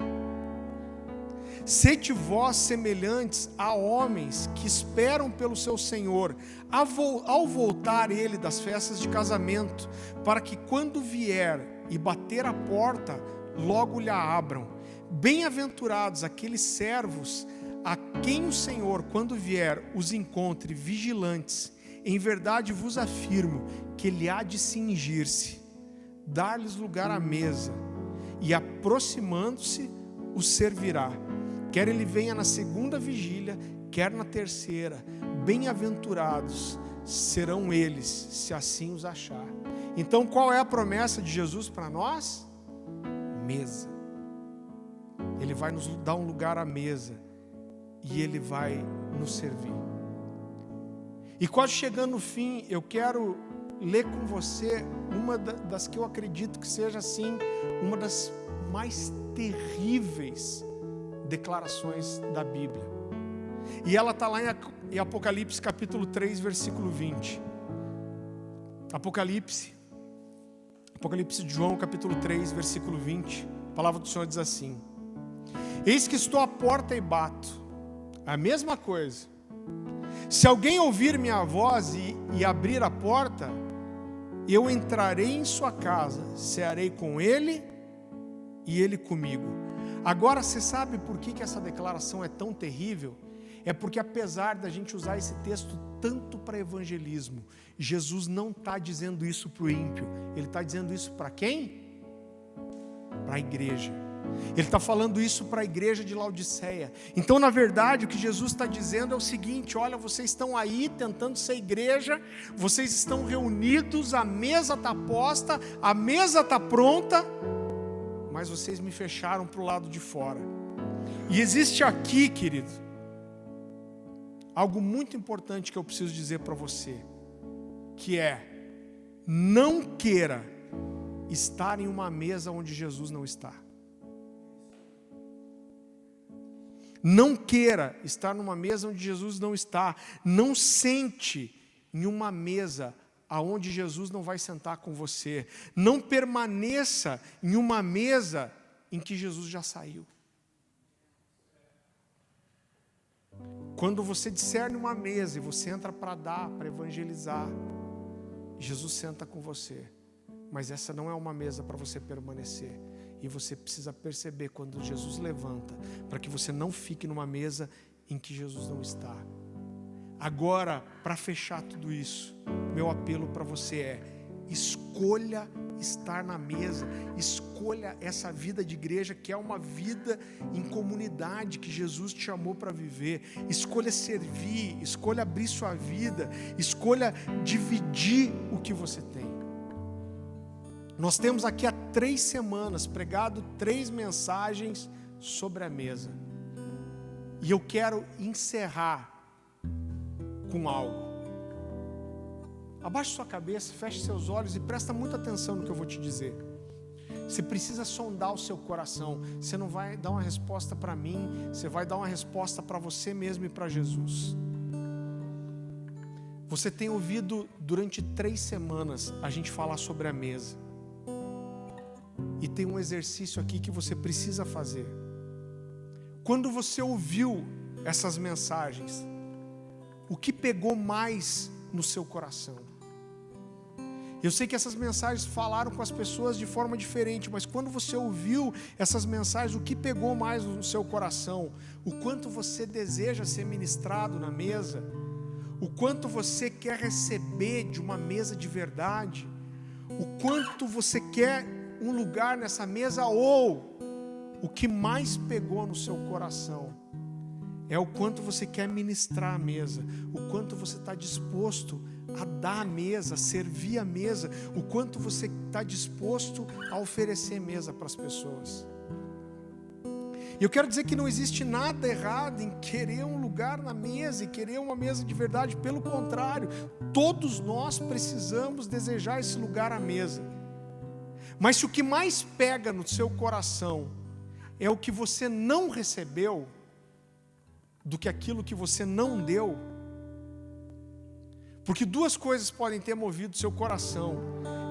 Sede vós semelhantes a homens que esperam pelo seu Senhor, ao voltar ele das festas de casamento, para que quando vier e bater a porta, logo lhe abram. Bem-aventurados aqueles servos a quem o Senhor, quando vier, os encontre vigilantes. Em verdade vos afirmo que ele há de cingir-se, dar-lhes lugar à mesa, e aproximando-se os servirá. Quer ele venha na segunda vigília, quer na terceira. Bem-aventurados serão eles, se assim os achar. Então, qual é a promessa de Jesus para nós? Mesa. Ele vai nos dar um lugar à mesa, e ele vai nos servir. E quase chegando no fim, eu quero ler com você uma das que eu acredito que seja assim, uma das mais terríveis declarações da Bíblia. E ela está lá em Apocalipse capítulo 3, versículo 20. Apocalipse de João capítulo 3, versículo 20. A palavra do Senhor diz assim: eis que estou à porta e bato. A mesma coisa. Se alguém ouvir minha voz e abrir a porta, eu entrarei em sua casa, cearei com ele e ele comigo. Agora, você sabe por que essa declaração é tão terrível? É porque, apesar da gente usar esse texto tanto para evangelismo, Jesus não está dizendo isso para o ímpio. Ele está dizendo isso para quem? Para a igreja. Ele está falando isso para a igreja de Laodiceia. Então, na verdade, o que Jesus está dizendo é o seguinte: olha, vocês estão aí tentando ser igreja, vocês estão reunidos, a mesa está posta, a mesa está pronta, mas vocês me fecharam para o lado de fora. E existe aqui, querido, algo muito importante que eu preciso dizer para você, que é: não queira estar em uma mesa onde Jesus não está. Não queira estar numa mesa onde Jesus não está. Não sente em uma mesa aonde Jesus não vai sentar com você. Não permaneça em uma mesa em que Jesus já saiu. Quando você discerne uma mesa e você entra para dar, para evangelizar, Jesus senta com você. Mas essa não é uma mesa para você permanecer. E você precisa perceber quando Jesus levanta, para que você não fique numa mesa em que Jesus não está. Agora, para fechar tudo isso, meu apelo para você é: escolha estar na mesa, escolha essa vida de igreja, que é uma vida em comunidade que Jesus te chamou para viver. Escolha servir, escolha abrir sua vida, escolha dividir o que você tem. Nós temos aqui há 3 semanas pregado 3 mensagens sobre a mesa. E eu quero encerrar com algo. Abaixe sua cabeça, feche seus olhos e presta muita atenção no que eu vou te dizer. Você precisa sondar o seu coração. Você não vai dar uma resposta para mim, você vai dar uma resposta para você mesmo e para Jesus. Você tem ouvido durante 3 semanas a gente falar sobre a mesa. E tem um exercício aqui que você precisa fazer. Quando você ouviu essas mensagens, o que pegou mais no seu coração? Eu sei que essas mensagens falaram com as pessoas de forma diferente, mas quando você ouviu essas mensagens, o que pegou mais no seu coração? O quanto você deseja ser ministrado na mesa? O quanto você quer receber de uma mesa de verdade? O quanto você quer um lugar nessa mesa? Ou o que mais pegou no seu coração é o quanto você quer ministrar a mesa, o quanto você está disposto a dar a mesa, servir a mesa, o quanto você está disposto a oferecer mesa para as pessoas. E eu quero dizer que não existe nada errado em querer um lugar na mesa e querer uma mesa de verdade. Pelo contrário, todos nós precisamos desejar esse lugar à mesa. Mas se o que mais pega no seu coração é o que você não recebeu, do que aquilo que você não deu, porque duas coisas podem ter movido seu coração.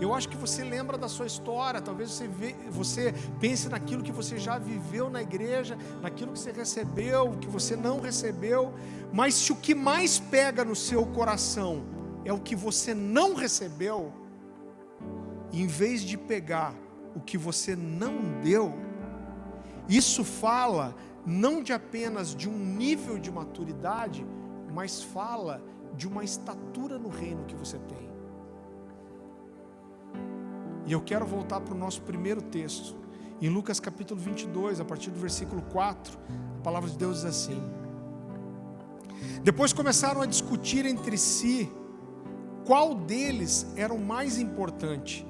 Eu acho que você lembra da sua história, talvez você pense naquilo que você já viveu na igreja, naquilo que você recebeu, que você não recebeu, mas se o que mais pega no seu coração é o que você não recebeu, em vez de pegar o que você não deu, isso fala não de apenas de um nível de maturidade, mas fala de uma estatura no reino que você tem. E eu quero voltar para o nosso primeiro texto, em Lucas capítulo 22, a partir do versículo 4, a palavra de Deus diz assim: depois começaram a discutir entre si qual deles era o mais importante,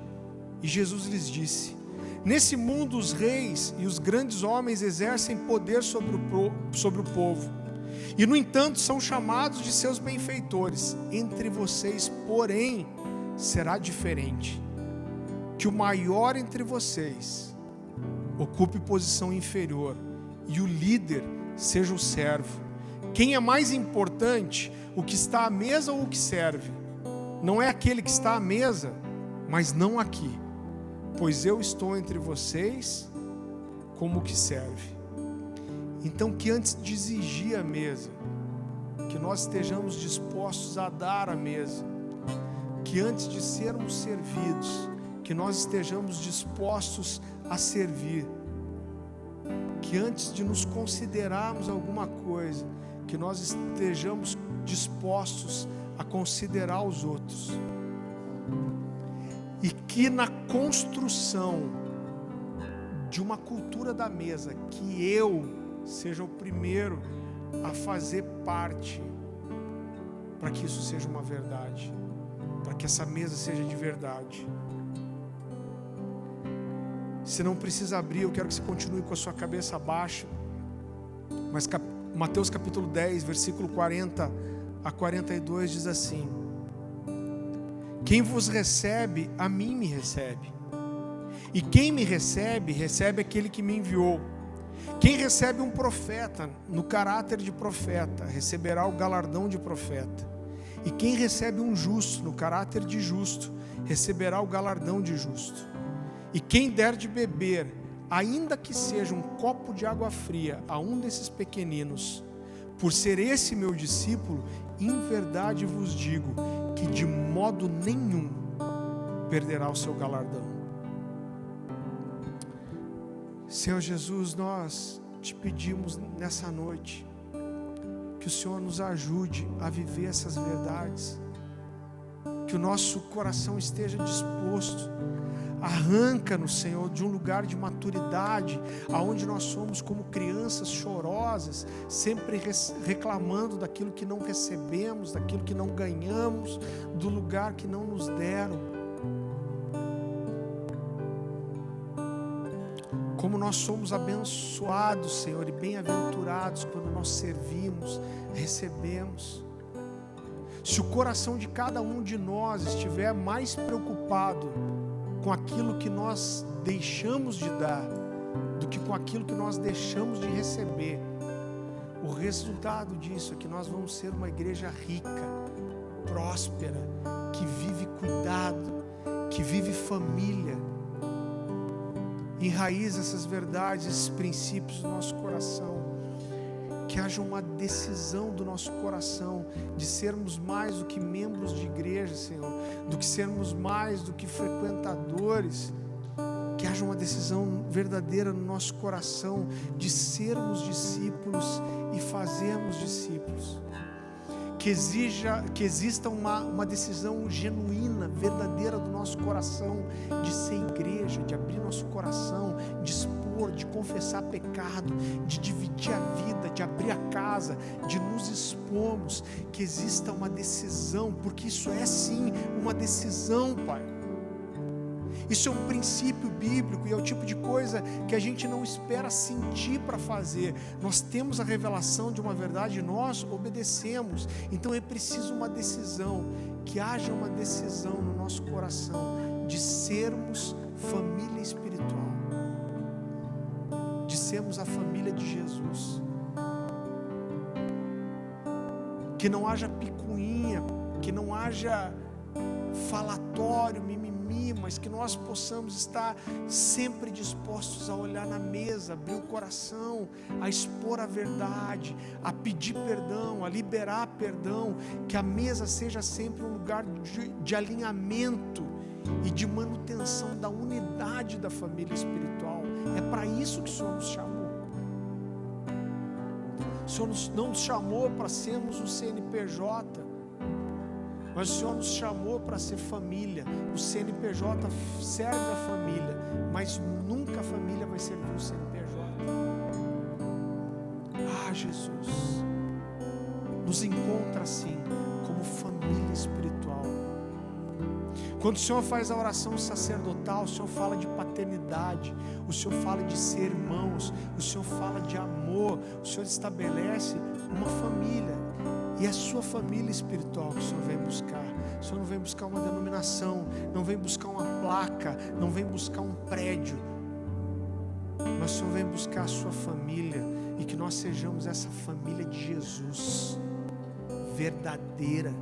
e Jesus lhes disse: nesse mundo os reis e os grandes homens exercem poder sobre o povo, e no entanto são chamados de seus benfeitores. Entre vocês, porém, será diferente, que o maior entre vocês ocupe posição inferior, e o líder seja o servo. Quem é mais importante, o que está à mesa ou o que serve? Não é aquele que está à mesa, mas não aqui, pois eu estou entre vocês como o que serve. Então, que antes de exigir a mesa, que nós estejamos dispostos a dar a mesa, que antes de sermos servidos, que nós estejamos dispostos a servir, que antes de nos considerarmos alguma coisa, que nós estejamos dispostos a considerar os outros, e que na construção de uma cultura da mesa, que eu seja o primeiro a fazer parte, para que isso seja uma verdade, para que essa mesa seja de verdade. Você não precisa abrir, eu quero que você continue com a sua cabeça baixa, mas Mateus capítulo 10, versículo 40 a 42 diz assim: quem vos recebe, a mim me recebe, e quem me recebe, recebe aquele que me enviou. Quem recebe um profeta no caráter de profeta, receberá o galardão de profeta. E quem recebe um justo no caráter de justo, receberá o galardão de justo. E quem der de beber, ainda que seja um copo de água fria, a um desses pequeninos, por ser esse meu discípulo, em verdade vos digo, que de modo nenhum perderá o seu galardão. Senhor Jesus, nós te pedimos nessa noite que o Senhor nos ajude a viver essas verdades, que o nosso coração esteja disposto. Arranca-nos, Senhor, de um lugar de maturidade, aonde nós somos como crianças chorosas, sempre reclamando daquilo que não recebemos, daquilo que não ganhamos, do lugar que não nos deram. Como nós somos abençoados, Senhor, e bem-aventurados quando nós servimos, recebemos. Se o coração de cada um de nós estiver mais preocupado com aquilo que nós deixamos de dar do que com aquilo que nós deixamos de receber, o resultado disso é que nós vamos ser uma igreja rica, próspera, que vive cuidado, que vive família. Enraiza essas verdades, esses princípios no nosso coração, Que haja uma decisão do nosso coração de sermos mais do que membros de igreja, Senhor, do que sermos mais do que frequentadores. Que haja uma decisão verdadeira no nosso coração de sermos discípulos e fazermos discípulos. Que exista uma decisão genuína, verdadeira do nosso coração de ser igreja, de abrir nosso coração, de expor, de confessar pecado, de dividir a vida, de abrir a casa, de nos expormos. Que exista uma decisão, porque isso é sim uma decisão, Pai. Isso é um princípio bíblico e é o tipo de coisa que a gente não espera sentir para fazer. Nós temos a revelação de uma verdade e nós obedecemos. Então é preciso uma decisão, que haja uma decisão no nosso coração de sermos família espiritual, de sermos a família de Jesus. Que não haja picuinha, que não haja falatório, mimimi, mas que nós possamos estar sempre dispostos a olhar na mesa, abrir o coração, a expor a verdade, a pedir perdão, a liberar perdão. Que a mesa seja sempre um lugar de alinhamento e de manutenção da unidade da família espiritual. É para isso que o Senhor nos chamou. O Senhor não nos chamou para sermos um CNPJ, mas o Senhor nos chamou para ser família. O CNPJ serve a família, mas nunca a família vai servir o CNPJ. Ah, Jesus, nos encontra assim, como família espiritual. Quando o Senhor faz a oração sacerdotal, o Senhor fala de paternidade, o Senhor fala de ser irmãos, o Senhor fala de amor, o Senhor estabelece uma família. E é a sua família espiritual que o Senhor vem buscar. O Senhor não vem buscar uma denominação, não vem buscar uma placa, não vem buscar um prédio, mas o Senhor vem buscar a sua família, e que nós sejamos essa família de Jesus, verdadeira.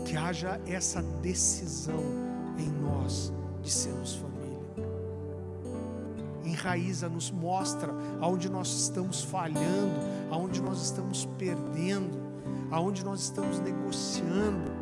Que haja essa decisão em nós de sermos família. Enraiza, nos mostra aonde nós estamos falhando, aonde nós estamos perdendo, aonde nós estamos negociando.